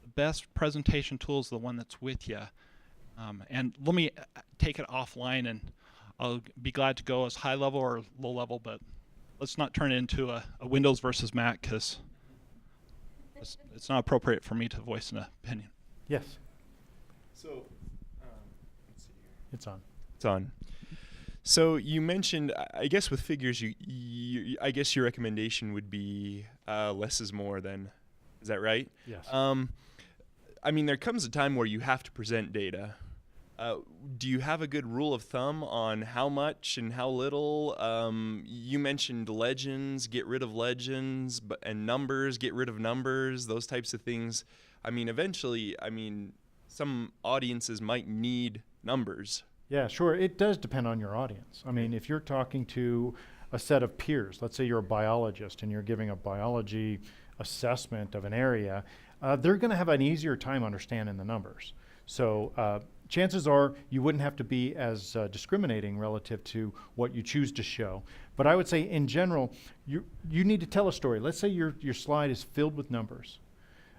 Speaker 10: The best presentation tool is the one that's with you. And let me take it offline, and I'll be glad to go as high level or low level, but let's not turn it into a Windows versus Mac, because it's not appropriate for me to voice an opinion.
Speaker 1: Yes,
Speaker 11: So, let's see here.
Speaker 1: it's on.
Speaker 11: It's on. So you mentioned, I guess with figures, I guess your recommendation would be less is more. Then, is that right?
Speaker 1: Yes.
Speaker 11: I mean, there comes a time where you have to present data. Do you have a good rule of thumb on how much and how little? You mentioned legends, get rid of legends, and numbers, get rid of numbers, those types of things. I mean, eventually, some audiences might need numbers.
Speaker 1: Yeah, sure. It does depend on your audience. I mean, if you're talking to a set of peers, let's say you're a biologist and you're giving a biology assessment of an area, they're going to have an easier time understanding the numbers. So chances are you wouldn't have to be as discriminating relative to what you choose to show. But I would say in general, you need to tell a story. Let's say your slide is filled with numbers.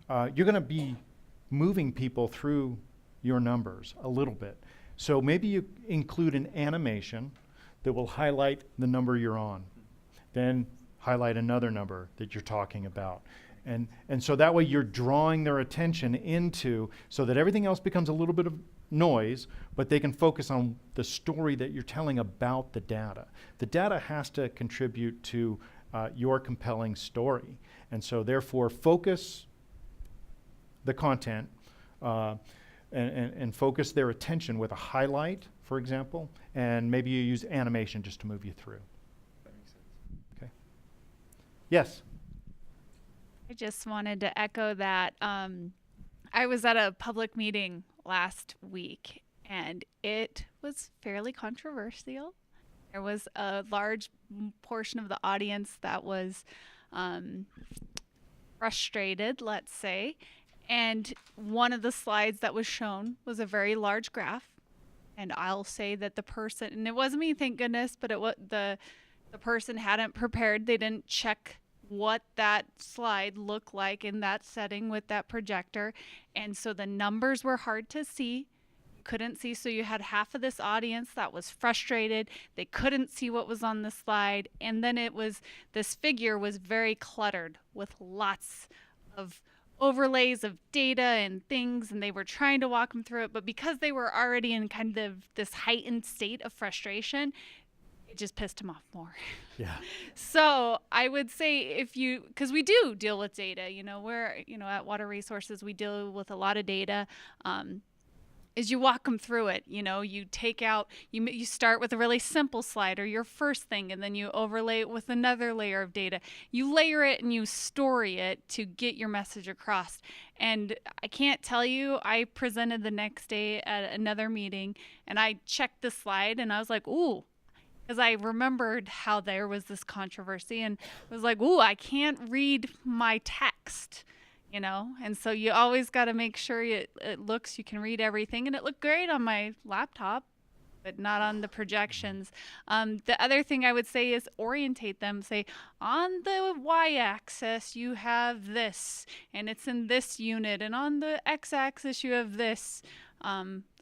Speaker 1: You're going to be moving people through your numbers a little bit. So maybe you include an animation that will highlight the number you're on, then highlight another number that you're talking about. And so that way you're drawing their attention into, so that everything else becomes a little bit of noise, but they can focus on the story that you're telling about the data. The data has to contribute to your compelling story. And so therefore focus the content and focus their attention with a highlight, for example, and maybe you use animation just to move you through.
Speaker 11: That makes sense.
Speaker 1: Okay. Yes.
Speaker 12: I just wanted to echo that. I was at a public meeting last week, and it was fairly controversial. There was a large portion of the audience that was frustrated, let's say. And one of the slides that was shown was a very large graph. And I'll say that the person, and it wasn't me, thank goodness, but it was the person hadn't prepared. They didn't check what that slide looked like in that setting with that projector. And so the numbers were hard to see. couldn't see. So you had half of this audience that was frustrated. They couldn't see what was on the slide. And then this figure was very cluttered with lots of overlays of data and things, and they were trying to walk them through it. But because they were already in kind of this heightened state of frustration, it just pissed them off more.
Speaker 1: Yeah.
Speaker 12: So I would say because we do deal with data, we're, at Water Resources, we deal with a lot of data. Is you walk them through it, you take out, you start with a really simple slide or your first thing, and then you overlay it with another layer of data. You layer it and you story it to get your message across. And I can't tell you, I presented the next day at another meeting and I checked the slide and I was like, ooh, because I remembered how there was this controversy and I was like, ooh, I can't read my text. And so you always got to make sure you can read everything. And it looked great on my laptop, but not on the projections. The other thing I would say is orientate them. Say, on the y-axis, you have this, and it's in this unit. And on the x-axis, you have this.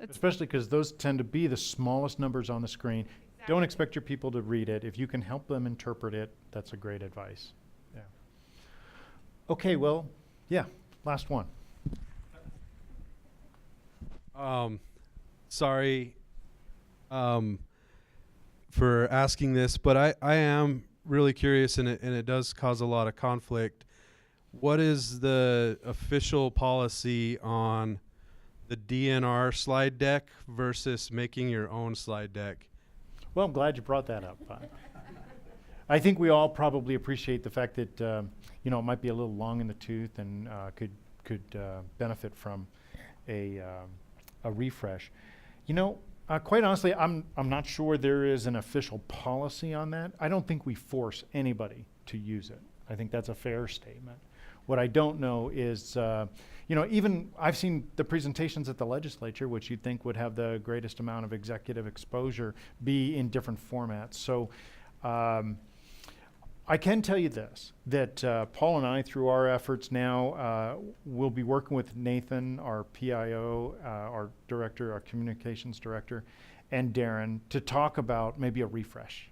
Speaker 1: Especially because those tend to be the smallest numbers on the screen. Exactly. Don't expect your people to read it. If you can help them interpret it, that's a great advice. Yeah. Okay, well, yeah, last one.
Speaker 13: Sorry for asking this, but I am really curious, and it does cause a lot of conflict. What is the official policy on the DNR slide deck versus making your own slide deck?
Speaker 1: Well, I'm glad you brought that up. I think we all probably appreciate the fact that it might be a little long in the tooth and could benefit from a refresh. Quite honestly, I'm not sure there is an official policy on that. I don't think we force anybody to use it. I think that's a fair statement. What I don't know is, even I've seen the presentations at the legislature, which you'd think would have the greatest amount of executive exposure, be in different formats. So I can tell you this, that Paul and I, through our efforts now, will be working with Nathan, our PIO, our director, our communications director, and Darren to talk about maybe a refresh.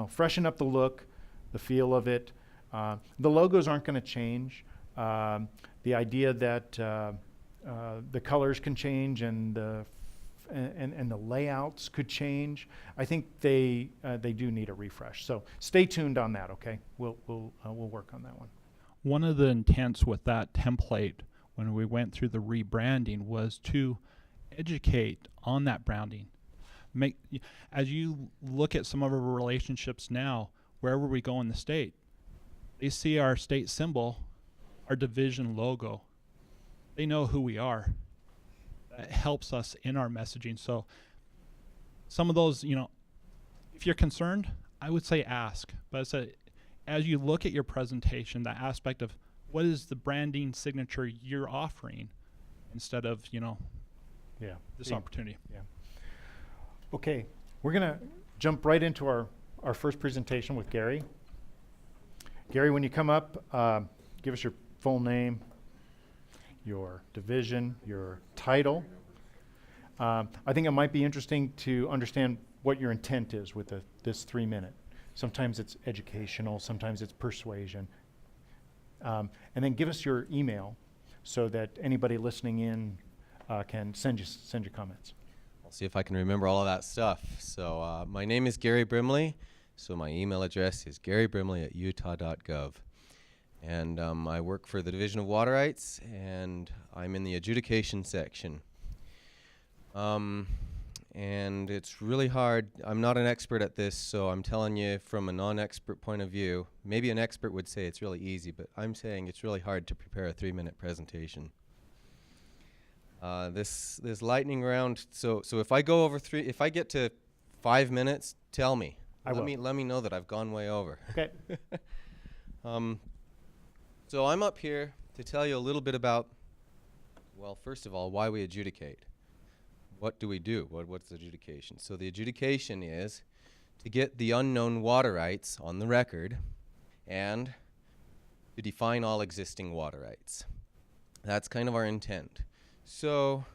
Speaker 1: Freshen up the look, the feel of it. The logos aren't going to change. The idea that the colors can change and the layouts could change. I think they do need a refresh. So stay tuned on that. Okay, we'll work on that one.
Speaker 10: One of the intents with that template when we went through the rebranding was to educate on that branding. As you look at some of our relationships now, wherever we go in the state, they see our state symbol, our division logo. They know who we are. That helps us in our messaging. So some of those, if you're concerned, I would say ask. But as you look at your presentation, that aspect of what is the branding signature you're offering instead of, this opportunity.
Speaker 1: Yeah. Okay, we're going to jump right into our first presentation with Gary. Gary, when you come up, give us your full name, your division, your title. I think it might be interesting to understand what your intent is with this 3-minute. Sometimes it's educational, sometimes it's persuasion. And then give us your email so that anybody listening in can send you comments.
Speaker 14: I'll see if I can remember all of that stuff. So my name is Gary Brimley. So my email address is garybrimley@utah.gov. And I work for the Division of Water Rights, and I'm in the adjudication section. And it's really hard. I'm not an expert at this, so I'm telling you from a non-expert point of view. Maybe an expert would say it's really easy, but I'm saying it's really hard to prepare a 3-minute presentation. This lightning round. So if I go over if I get to 5 minutes, tell me. Let me know that I've gone way over.
Speaker 1: Okay.
Speaker 14: So I'm up here to tell you a little bit about, well, first of all, why we adjudicate. What do we do? What's the adjudication? So the adjudication is to get the unknown water rights on the record and to define all existing water rights. That's kind of our intent. So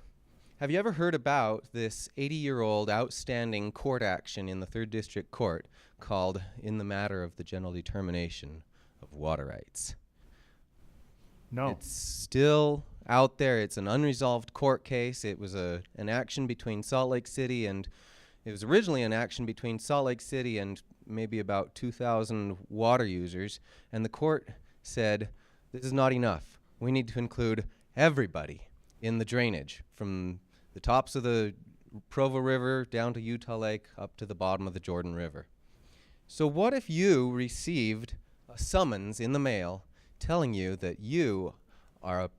Speaker 14: Have you ever heard about this 80-year-old outstanding court action in the 3rd District Court called In the Matter of the General Determination of Water Rights?
Speaker 1: No.
Speaker 14: It's still out there. It's an unresolved court case. It was an action between Salt Lake City and it was originally an action between Salt Lake City and maybe about 2,000 water users, and the court said, this is not enough. We need to include everybody in the drainage from the tops of the Provo River down to Utah Lake up to the bottom of the Jordan River. So what if you received a summons in the mail telling you that you are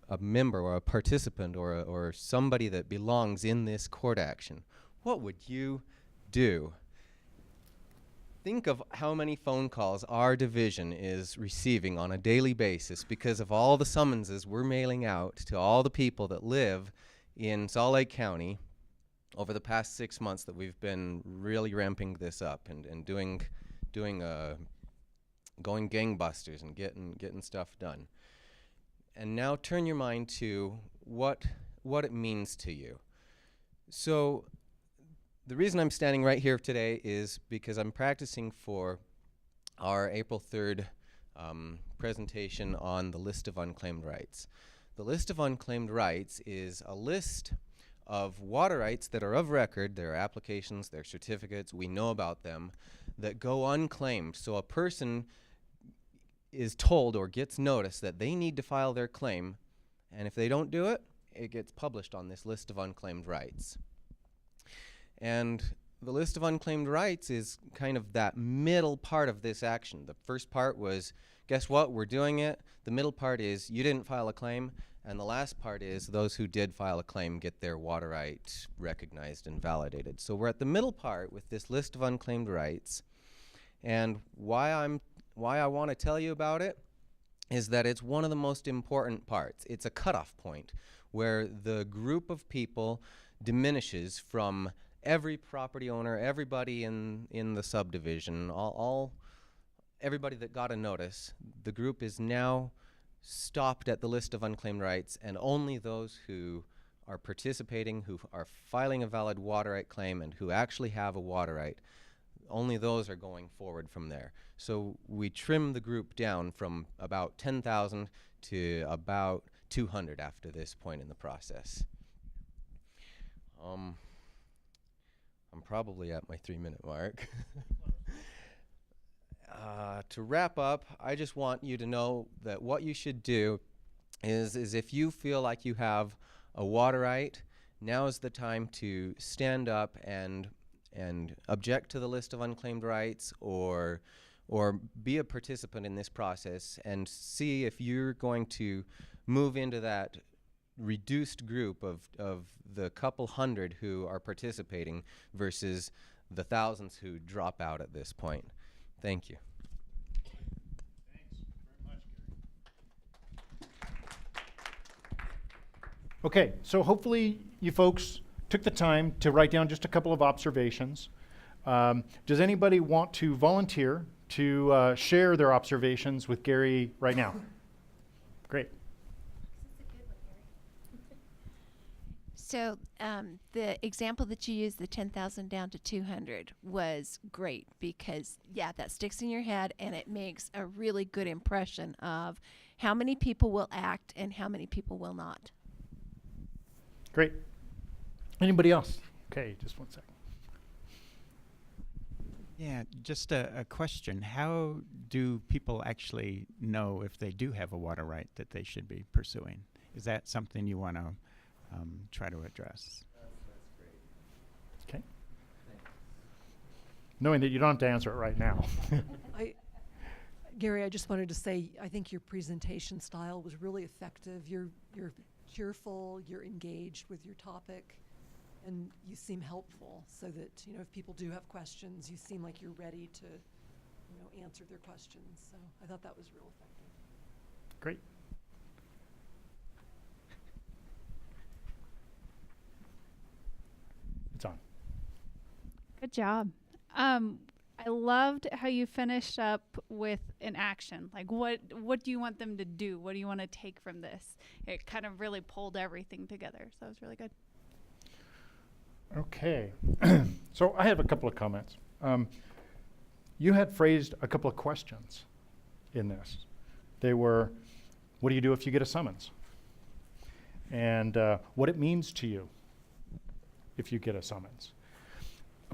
Speaker 14: a member or a participant or somebody that belongs in this court action? What would you do? Think of how many phone calls our division is receiving on a daily basis because of all the summonses we're mailing out to all the people that live in Salt Lake County over the past 6 months that we've been really ramping this up and going gangbusters and getting stuff done. And now turn your mind to what it means to you. So the reason I'm standing right here today is because I'm practicing for our April 3rd presentation on the list of unclaimed rights. The list of unclaimed rights is a list of water rights that are of record. There are applications, there are certificates, we know about them, that go unclaimed. So a person is told or gets notice that they need to file their claim, and if they don't do it, it gets published on this list of unclaimed rights. And the list of unclaimed rights is kind of that middle part of this action. The first part was, guess what, we're doing it. The middle part is, you didn't file a claim. And the last part is, those who did file a claim get their water right recognized and validated. So we're at the middle part with this list of unclaimed rights. And why I want to tell you about it is that it's one of the most important parts. It's a cutoff point where the group of people diminishes from every property owner, everybody in the subdivision, everybody that got a notice. The group is now stopped at the list of unclaimed rights, and only those who are participating, who are filing a valid water right claim, and who actually have a water right, only those are going forward from there. So we trim the group down from about 10,000 to about 200 after this point in the process. I'm probably at my 3-minute mark. To wrap up, I just want you to know that what you should do is if you feel like you have a water right, now is the time to stand up and object to the list of unclaimed rights or be a participant in this process and see if you're going to move into that reduced group of the couple hundred who are participating versus the thousands who drop out at this point. Thank you.
Speaker 1: Thanks very much, Gary. Okay, so hopefully you folks took the time to write down just a couple of observations. Does anybody want to volunteer to share their observations with Gary right now? Great.
Speaker 5: So the example that you used, the 10,000 down to 200, was great because, yeah, that sticks in your head and it makes a really good impression of how many people will act and how many people will not.
Speaker 1: Great. Anybody else? Okay, just one second.
Speaker 8: Yeah, just a question. How do people actually know if they do have a water right that they should be pursuing? Is that something you want to try to address?
Speaker 14: That's great.
Speaker 1: Okay. Knowing that you don't have to answer it right now.
Speaker 4: Gary, I just wanted to say, I think your presentation style was really effective. You're cheerful, you're engaged with your topic, and you seem helpful so that, if people do have questions, you seem like you're ready to, answer their questions. So I thought that was real effective.
Speaker 1: Great. It's on.
Speaker 12: Good job. I I loved how you finished up with an action. Like, what do you want them to do? What do you want to take from this? It kind of really pulled everything together. So it was really good.
Speaker 1: Okay. So I have a couple of comments. You had phrased a couple of questions in this. They were, what do you do if you get a summons? And what it means to you if you get a summons.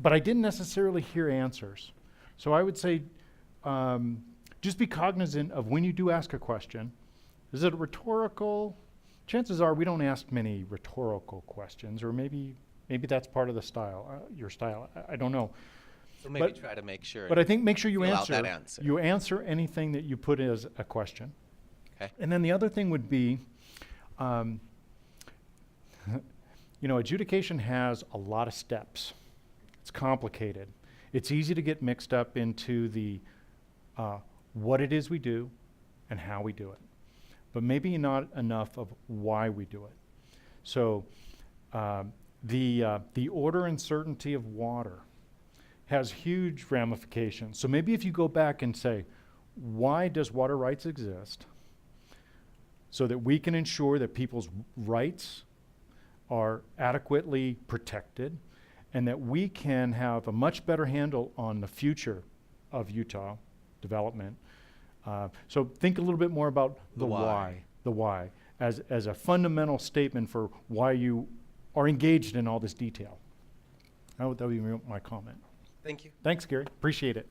Speaker 1: But I didn't necessarily hear answers. So I would say, just be cognizant of when you do ask a question. Is it rhetorical? Chances are we don't ask many rhetorical questions, or maybe that's part of the style, your style. I don't know.
Speaker 14: So maybe try to make sure.
Speaker 1: But I think make sure you
Speaker 14: fill out
Speaker 1: answer.
Speaker 14: that answer.
Speaker 1: You answer anything that you put as a question.
Speaker 14: Okay.
Speaker 1: And then the other thing would be, adjudication has a lot of steps. It's complicated. It's easy to get mixed up into the what it is we do and how we do it, but maybe not enough of why we do it. So the order and certainty of water has huge ramifications. So maybe if you go back and say, why does water rights exist? So that we can ensure that people's rights are adequately protected, and that we can have a much better handle on the future of Utah development. So think a little bit more about the why, as a fundamental statement for why you are engaged in all this detail. That would be my comment.
Speaker 14: Thank you.
Speaker 1: Thanks, Gary. Appreciate it.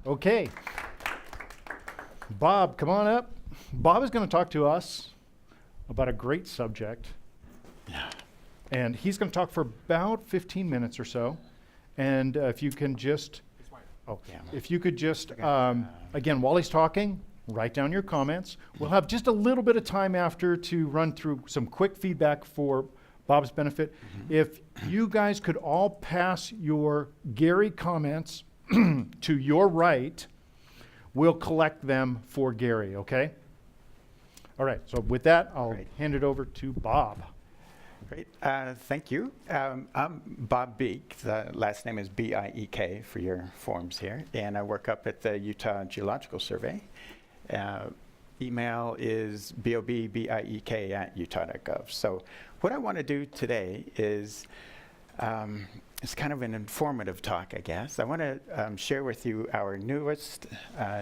Speaker 1: Okay. Bob, come on up. Bob is going to talk to us about a great subject. And he's going to talk for about 15 minutes or so. And if you can just, again, while he's talking, write down your comments. We'll have just a little bit of time after to run through some quick feedback for Bob's benefit. If you guys could all pass your Gary comments to your right, we'll collect them for Gary, okay? All right, so with that, I'll hand it over to Bob.
Speaker 15: Great, thank you. I'm Bob Beek. The last name is B-I-E-K for your forms here. And I work up at the Utah Geological Survey. Email is bobbiek@utah.gov. So what I want to do today is, it's kind of an informative talk, I guess. I want to share with you our newest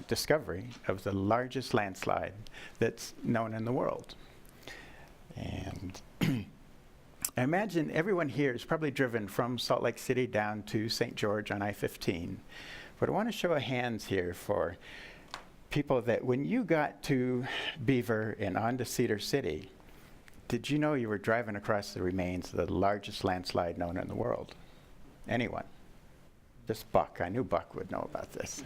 Speaker 15: discovery of the largest landslide that's known in the world. And I imagine everyone here has probably driven from Salt Lake City down to St. George on I-15. But I want to show of hands here for people that when you got to Beaver and on to Cedar City, did you know you were driving across the remains of the largest landslide known in the world? Anyone? Just Buck. I knew Buck would know about this.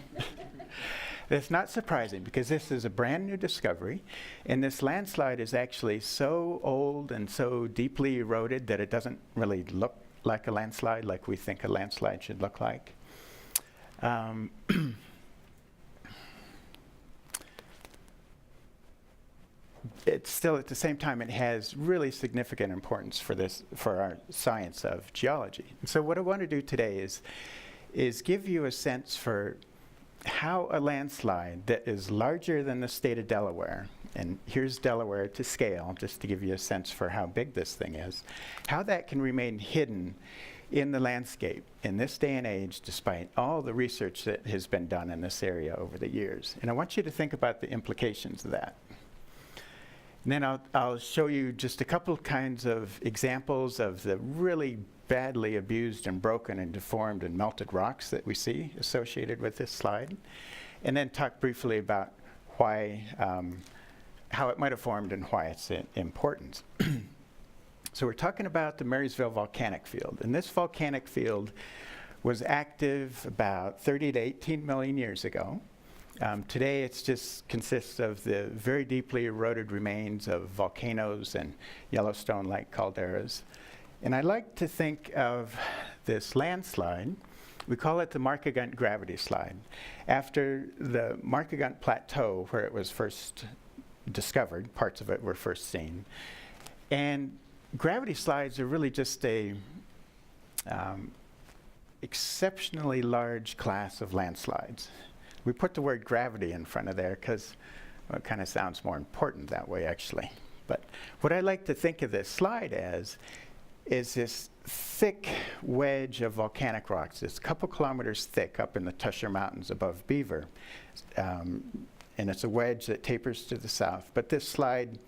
Speaker 15: It's not surprising because this is a brand new discovery, and this landslide is actually so old and so deeply eroded that it doesn't really look like a landslide like we think a landslide should look like. It's still, at the same time, it has really significant importance for our science of geology. And so what I want to do today is give you a sense for how a landslide that is larger than the state of Delaware, and here's Delaware to scale, just to give you a sense for how big this thing is, how that can remain hidden in the landscape in this day and age, despite all the research that has been done in this area over the years. And I want you to think about the implications of that. And then I'll show you just a couple kinds of examples of the really badly abused and broken and deformed and melted rocks that we see associated with this slide. And then talk briefly about why, how it might have formed and why it's important. So we're talking about the Marysville volcanic field. And this volcanic field was active about 30 to 18 million years ago. Today it just consists of the very deeply eroded remains of volcanoes and Yellowstone-like calderas. And I like to think of this landslide, we call it the Markagunt gravity slide, after the Markagunt Plateau where it was first discovered, parts of it were first seen. And gravity slides are really just a exceptionally large class of landslides. We put the word gravity in front of there because it kind of sounds more important that way, actually. But what I like to think of this slide as is this thick wedge of volcanic rocks. It's a couple kilometers thick up in the Tusher Mountains above Beaver. And it's a wedge that tapers to the south. But this slide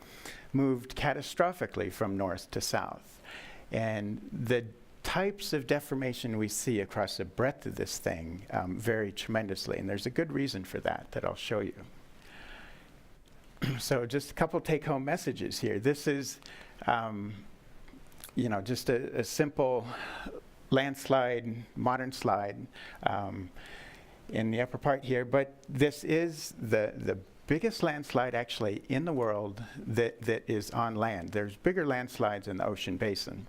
Speaker 15: moved catastrophically from north to south. And the types of deformation we see across the breadth of this thing vary tremendously. And there's a good reason for that I'll show you. So just a couple take-home messages here. This is just a simple landslide, modern slide in the upper part here, but this is the biggest landslide actually in the world that is on land. There's bigger landslides in the ocean basin.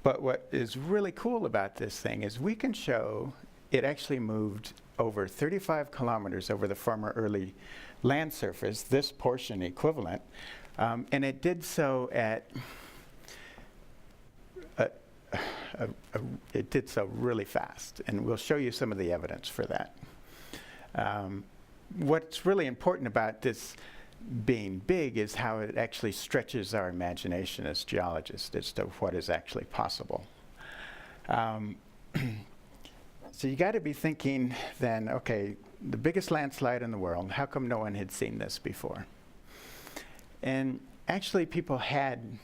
Speaker 15: But what is really cool about this thing is we can show it actually moved over 35 kilometers over the former early land surface, this portion equivalent, and it did so at it did so really fast, and we'll show you some of the evidence for that. What's really important about this being big is how it actually stretches our imagination as geologists as to what is actually possible. So you got to be thinking then, okay, the biggest landslide in the world, how come no one had seen this before? And actually people had.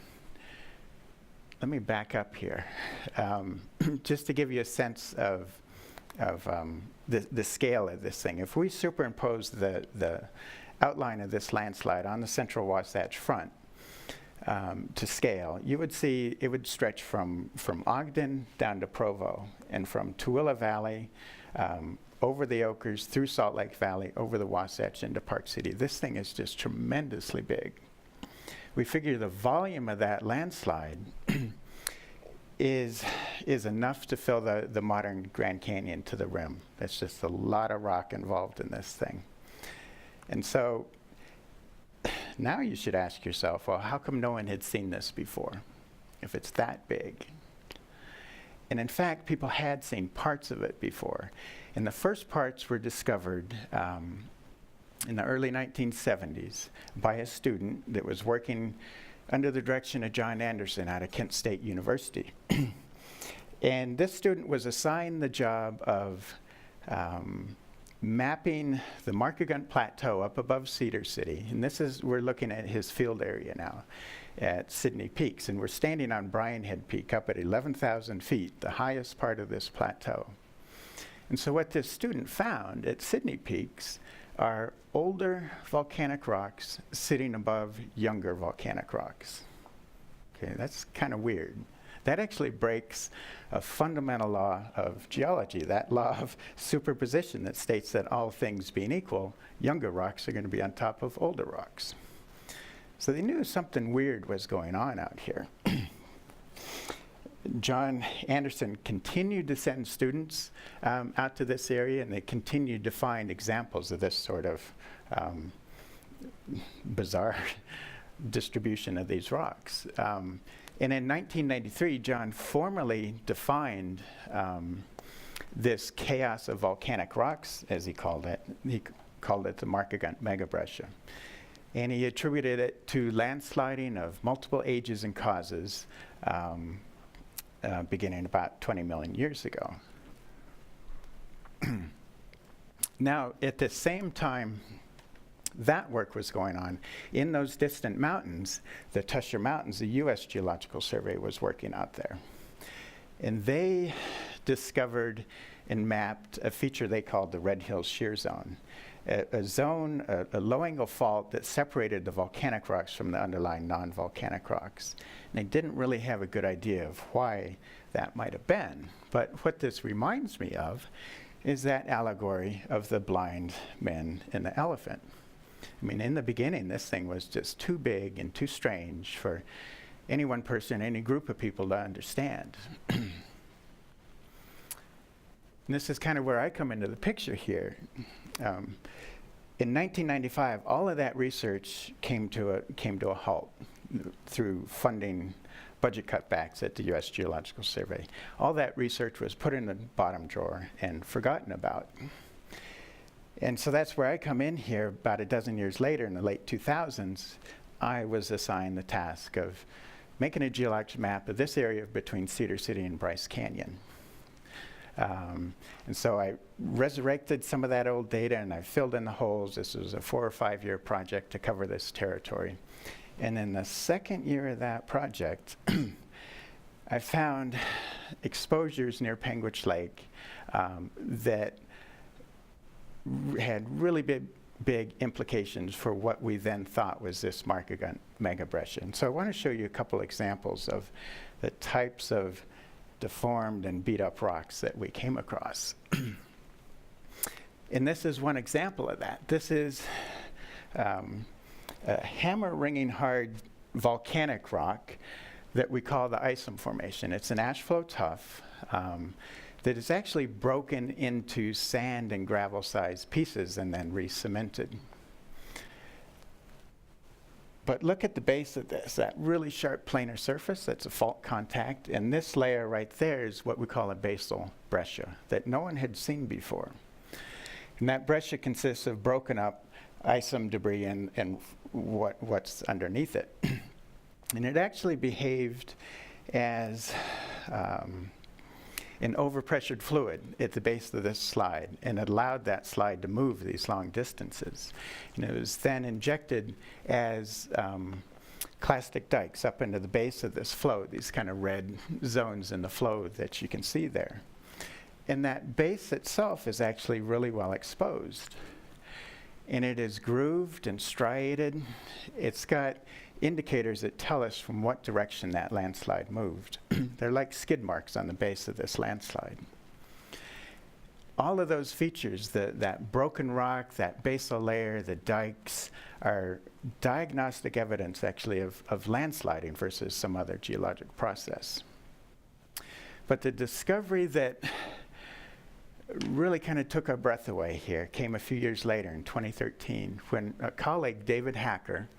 Speaker 15: Let me back up here, just to give you a sense of the scale of this thing. If we superimpose the outline of this landslide on the central Wasatch Front to scale, you would see it would stretch from Ogden down to Provo, and from Tooele Valley over the Oquirrh, through Salt Lake Valley, over the Wasatch into Park City. This thing is just tremendously big. We figure the volume of that landslide is enough to fill the modern Grand Canyon to the rim. That's just a lot of rock involved in this thing. And so now you should ask yourself, well, how come no one had seen this before, if it's that big? And in fact, people had seen parts of it before. And the first parts were discovered in the early 1970s by a student that was working under the direction of John Anderson out of Kent State University. And this student was assigned the job of mapping the Markagunt Plateau up above Cedar City. And we're looking at his field area now at Sydney Peaks. And we're standing on Bryan Head Peak up at 11,000 feet, the highest part of this plateau. And so what this student found at Sydney Peaks are older volcanic rocks sitting above younger volcanic rocks. Okay, that's kind of weird. That actually breaks a fundamental law of geology, that law of superposition that states that all things being equal, younger rocks are going to be on top of older rocks. So they knew something weird was going on out here. John Anderson continued to send students out to this area, and they continued to find examples of this sort of bizarre distribution of these rocks. And in 1993, John formally defined this chaos of volcanic rocks, as he called it. He called it the Markagunt Mega Breccia. And he attributed it to landsliding of multiple ages and causes beginning about 20 million years ago. Now, at the same time that work was going on, in those distant mountains, the Tusher Mountains, the U.S. Geological Survey was working out there. And they discovered and mapped a feature they called the Red Hills Shear Zone, a zone, a low-angle fault that separated the volcanic rocks from the underlying non-volcanic rocks. And they didn't really have a good idea of why that might have been. But what this reminds me of is that allegory of the blind men and the elephant. I mean, in the beginning, this thing was just too big and too strange for any one person, any group of people to understand. And this is kind of where I come into the picture here. In 1995, all of that research came to a halt. through funding budget cutbacks at the U.S. Geological Survey. All that research was put in the bottom drawer and forgotten about. And so that's where I come in here about a dozen years later in the late 2000s. I was assigned the task of making a geologic map of this area between Cedar City and Bryce Canyon. And so I resurrected some of that old data and I filled in the holes. This was a 4 or 5 year project to cover this territory. And in the second year of that project, I found exposures near Penguich Lake that had really big implications for what we then thought was this Mega Breccia. And so I want to show you a couple examples of the types of deformed and beat up rocks that we came across. And this is one example of that. This is a hammer ringing hard volcanic rock that we call the Iceland Formation. It's an ash flow tuff that is actually broken into sand and gravel sized pieces and then re-cemented. But look at the base of this, that really sharp planar surface, that's a fault contact, and this layer right there is what we call a Basal Breccia that no one had seen before. And that breccia consists of broken up ice debris and what's underneath it. And it actually behaved as an overpressured fluid at the base of this slide, and it allowed that slide to move these long distances. And it was then injected as clastic dikes up into the base of this flow, these kind of red zones in the flow that you can see there. And that base itself is actually really well exposed. And it is grooved and striated. It's got indicators that tell us from what direction that landslide moved. They're like skid marks on the base of this landslide. All of those features, that broken rock, that basal layer, the dikes, are diagnostic evidence actually of landsliding versus some other geologic process. But the discovery that really kind of took our breath away here came a few years later in 2013 when a colleague, David Hacker,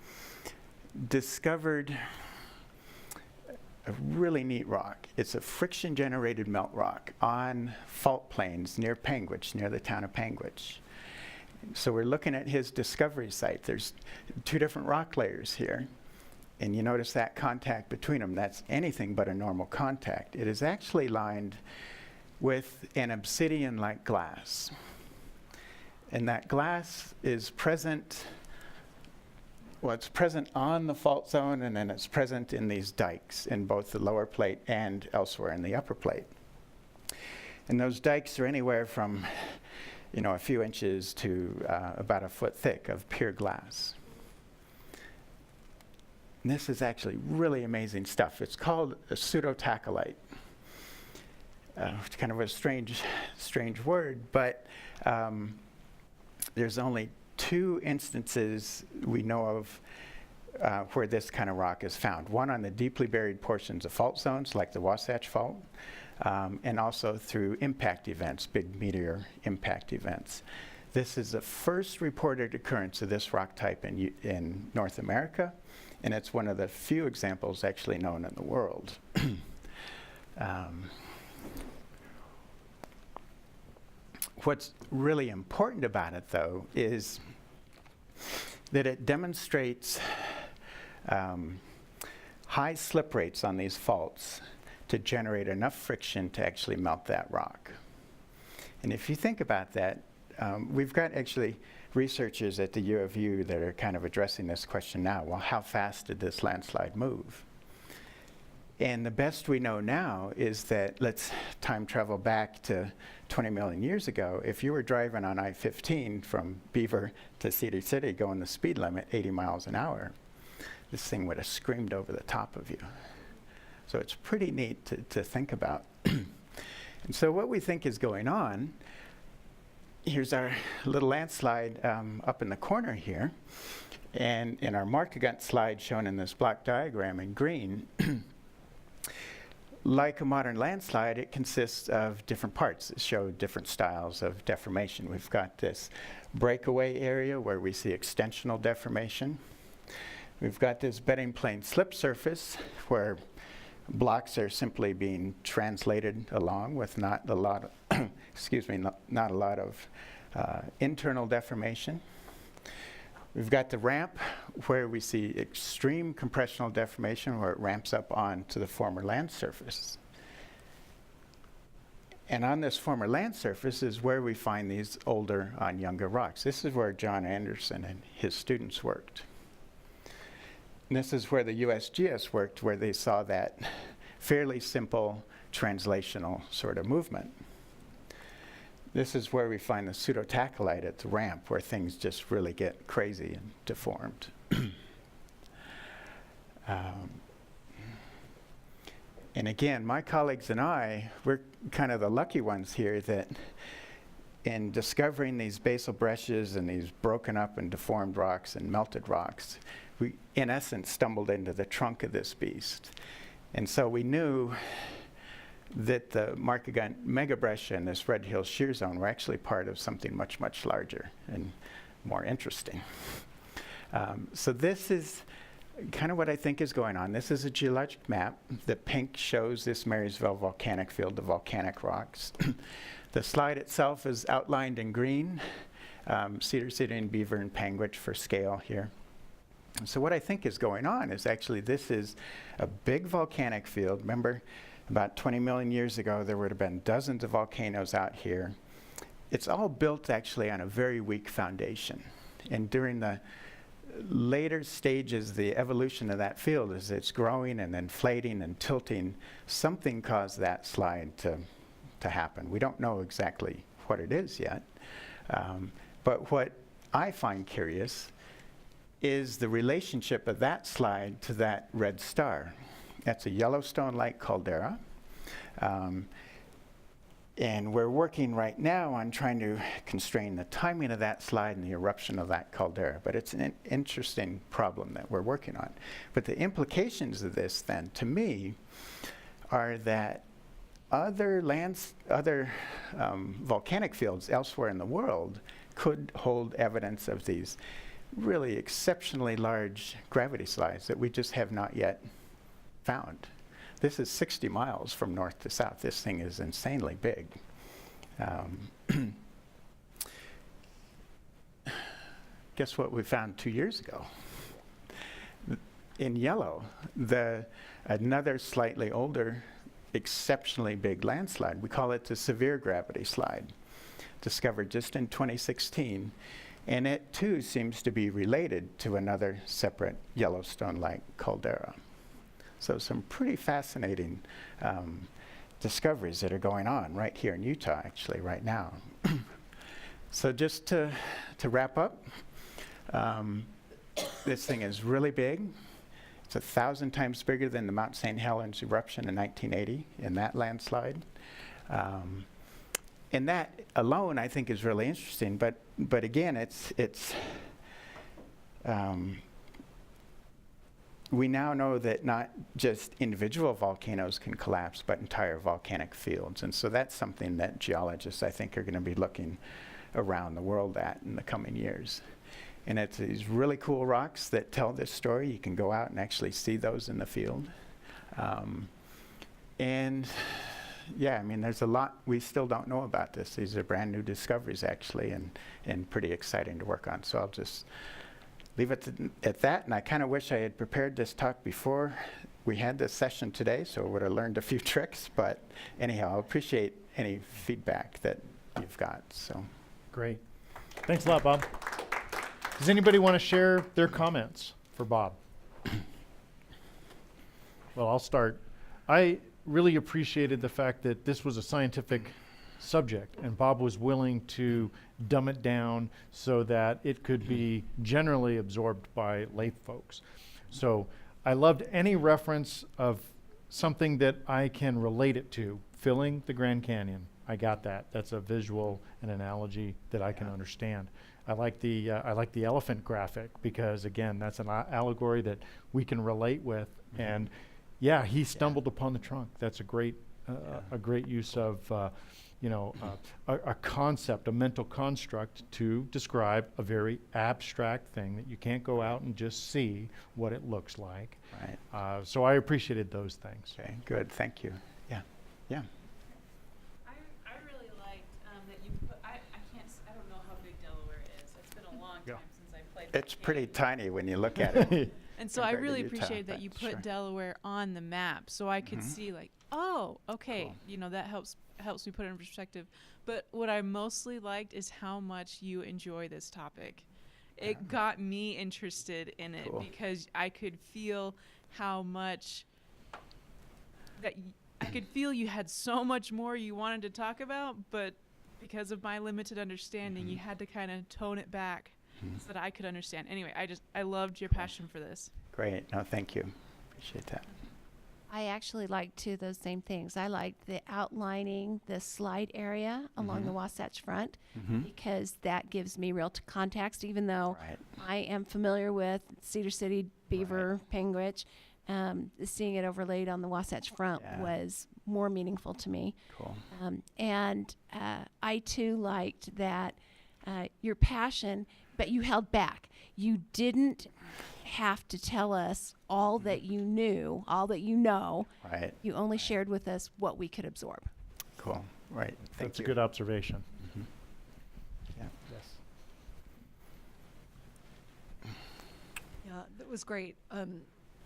Speaker 15: discovered a really neat rock. It's a friction-generated melt rock on fault plains near Penguich, near the town of Penguich. So we're looking at his discovery site. There's 2 different rock layers here. And you notice that contact between them. That's anything but a normal contact. It is actually lined with an obsidian-like glass. And that glass is present. Well, it's present on the fault zone, and then it's present in these dikes in both the lower plate and elsewhere in the upper plate. And those dikes are anywhere from, a few inches to about a foot thick of pure glass. And this is actually really amazing stuff. It's called a pseudotacholite. It's kind of a strange word, but there's only 2 instances we know of where this kind of rock is found. One on the deeply buried portions of fault zones, like the Wasatch Fault, and also through impact events, big meteor impact events. This is the first reported occurrence of this rock type in North America, and it's one of the few examples actually known in the world. What's really important about it, though, is that it demonstrates high slip rates on these faults to generate enough friction to actually melt that rock. And if you think about that, we've got actually researchers at the U of U that are kind of addressing this question now. Well, how fast did this landslide move? And the best we know now is that, let's time travel back to 20 million years ago. If you were driving on I-15 from Beaver to Cedar City going the speed limit 80 miles an hour, this thing would have screamed over the top of you. So it's pretty neat to think about. And so what we think is going on, here's our little landslide up in the corner here. And in our Markagunt slide shown in this block diagram in green, like a modern landslide, it consists of different parts that show different styles of deformation. We've got this breakaway area where we see extensional deformation. We've got this bedding plane slip surface where blocks are simply being translated along with not a lot of excuse me, not a lot of internal deformation. We've got the ramp where we see extreme compressional deformation where it ramps up onto the former land surface. And on this former land surface is where we find these older on younger rocks. This is where John Anderson and his students worked. And this is where the USGS worked, where they saw that fairly simple translational sort of movement. This is where we find the pseudotacholite at the ramp, where things just really get crazy and deformed. And again, my colleagues and I, we're kind of the lucky ones here that in discovering these basal breccias and these broken up and deformed rocks and melted rocks, we, in essence, stumbled into the trunk of this beast. And so we knew that the Markagunt Mega Breccia and this Red Hill Shear Zone were actually part of something much, much larger and more interesting. So this is kind of what I think is going on. This is a geologic map. The pink shows this Marysville volcanic field, the volcanic rocks. The slide itself is outlined in green, cedar, and beaver, and panguitch for scale here. And so what I think is going on is actually this is a big volcanic field. Remember, about 20 million years ago, there would have been dozens of volcanoes out here. It's all built actually on a very weak foundation. And during the later stages, the evolution of that field, as it's growing and inflating and tilting, something caused that slide to happen. We don't know exactly what it is yet. But what I find curious is the relationship of that slide to that red star. That's a Yellowstone-like caldera. And we're working right now on trying to constrain the timing of that slide and the eruption of that caldera. But it's an interesting problem that we're working on. But the implications of this then, to me, are that other volcanic fields elsewhere in the world could hold evidence of these really exceptionally large gravity slides that we just have not yet found. This is 60 miles from north to south. This thing is insanely big. Guess what we found 2 years ago? In yellow, another slightly older, exceptionally big landslide. We call it the severe gravity slide, discovered just in 2016. And it too seems to be related to another separate Yellowstone-like caldera. So some pretty fascinating discoveries that are going on right here in Utah, actually, right now. So just to wrap up, this thing is really big. It's 1,000 times bigger than the Mount St. Helens eruption in 1980 in that landslide. And that alone, I think, is really interesting. But again, we now know that not just individual volcanoes can collapse, but entire volcanic fields. And so that's something that geologists, I think, are going to be looking around the world at in the coming years. And it's these really cool rocks that tell this story. You can go out and actually see those in the field. And yeah, I mean, there's a lot we still don't know about this. These are brand new discoveries, actually, and pretty exciting to work on. So I'll just leave it at that. And I kind of wish I had prepared this talk before we had this session today, so I would have learned a few tricks. But anyhow, I appreciate any feedback that you've got. So
Speaker 1: Great. Thanks a lot, Bob. Does anybody want to share their comments for Bob? Well, I'll start. I really appreciated the fact that this was a scientific subject and Bob was willing to dumb it down so that it could be generally absorbed by lay folks. So I loved any reference of something that I can relate it to. Filling the Grand Canyon. I got that. That's a visual and analogy that I can understand. I like the elephant graphic because, again, that's an allegory that we can relate with. And yeah, he stumbled upon the trunk. That's a great a great use of, a concept, a mental construct to describe a very abstract thing that you can't go out and just see what it looks like.
Speaker 15: Right.
Speaker 1: So I appreciated those things.
Speaker 15: Okay, good, thank you. Yeah, yeah.
Speaker 6: I really liked that you put, I don't know how big Delaware is. It's been a long time since I played.
Speaker 15: It's
Speaker 6: Volcanic.
Speaker 15: pretty tiny when you look at it.
Speaker 6: And so I
Speaker 15: compared to
Speaker 6: really
Speaker 15: Utah,
Speaker 6: appreciate that
Speaker 15: but
Speaker 6: you put
Speaker 15: sure.
Speaker 6: Delaware on the map, so I could see like, oh, okay,
Speaker 15: Cool.
Speaker 6: that helps me put it in perspective. But what I mostly liked is how much you enjoy this topic. It got me interested in it
Speaker 15: Cool.
Speaker 6: because I could feel how much that I could feel you had so much more you wanted to talk about, but because of my limited understanding, you had to kind of tone it back so that I could understand. Anyway, I loved your passion for this.
Speaker 15: Great, no, thank you. Appreciate that.
Speaker 5: I actually liked too those same things. I liked the outlining the slide area along the Wasatch Front because that gives me real context, even though
Speaker 15: Right.
Speaker 5: I am familiar with Cedar City, Beaver, Penguich. Seeing it overlaid on the Wasatch Front
Speaker 15: Yeah.
Speaker 5: was more meaningful to me.
Speaker 15: Cool.
Speaker 5: And I too liked that your passion, but you held back. You didn't have to tell us all that you knew, all that you know.
Speaker 15: Right.
Speaker 5: You only shared with us what we could absorb.
Speaker 15: Cool. Right. Thank
Speaker 1: That's
Speaker 15: you.
Speaker 1: a good observation.
Speaker 15: Yeah.
Speaker 1: Yes.
Speaker 4: Yeah, that was great. I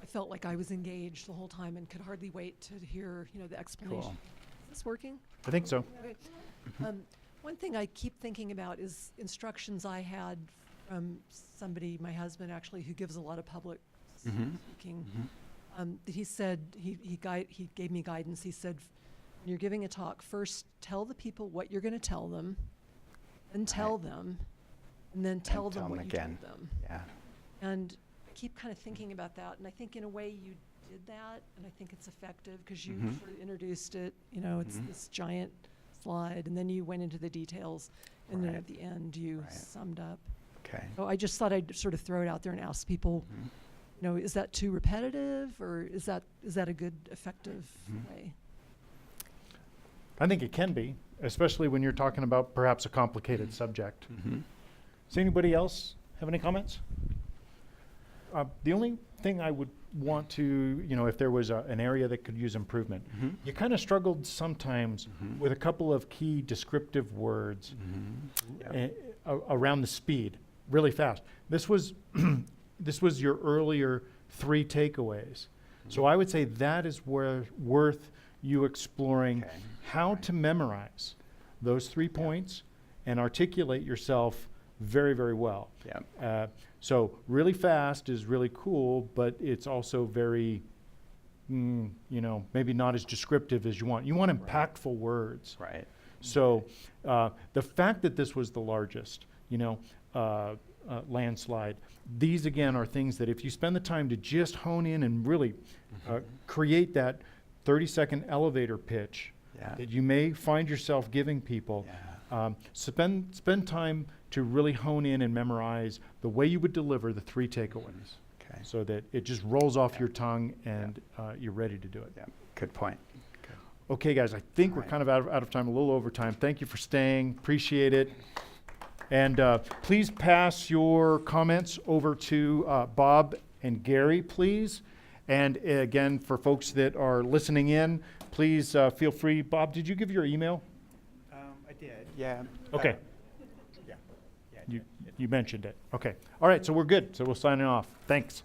Speaker 4: felt like I was engaged the whole time and could hardly wait to hear, the explanation.
Speaker 15: Cool.
Speaker 4: Is this working?
Speaker 1: I think so.
Speaker 4: Okay. One thing I keep thinking about is instructions I had from somebody, my husband actually, who gives a lot of public speaking. That he said he gave me guidance. He said, when you're giving a talk, first tell the people what you're going to tell them, then tell them, and then tell them what you
Speaker 15: again.
Speaker 4: told them.
Speaker 15: Yeah.
Speaker 4: And I keep kind of thinking about that, and I think in a way you did that, and I think it's effective because you sort of introduced it. It's this giant slide, and then you went into the details, and then
Speaker 15: Right.
Speaker 4: at the end you
Speaker 15: Right.
Speaker 4: summed up.
Speaker 15: Okay.
Speaker 4: So I just thought I'd sort of throw it out there and ask people, is that too repetitive, or is that a good, effective way?
Speaker 1: I think it can be, especially when you're talking about perhaps a complicated subject. Does anybody else have any comments? The only thing I would want to, if there was an area that could use improvement, you kind of struggled sometimes with a couple of key descriptive words around the speed, really fast. This was your earlier 3 takeaways. So I would say that is worth you exploring how to memorize those 3 points and articulate yourself very, very well. So really fast is really cool, but it's also very, maybe not as descriptive as you want. You want impactful words.
Speaker 15: Right.
Speaker 1: So the fact that this was the largest, landslide, these again are things that if you spend the time to just hone in and really create that 30-second elevator pitch that you may find yourself giving people, spend time to really hone in and memorize the way you would deliver the 3 takeaways, so that it just rolls off your tongue and you're ready to do it.
Speaker 15: Yeah. Good point.
Speaker 1: Okay, guys, I think we're kind of out of time, a little over time. Thank you for staying. Appreciate it. And please pass your comments over to Bob and Gary, please. And again, for folks that are listening in, please feel free. Bob, did you give your email?
Speaker 15: I did. Yeah.
Speaker 1: Okay. You mentioned it. Okay. All right, so we're good. So we'll sign it off. Thanks.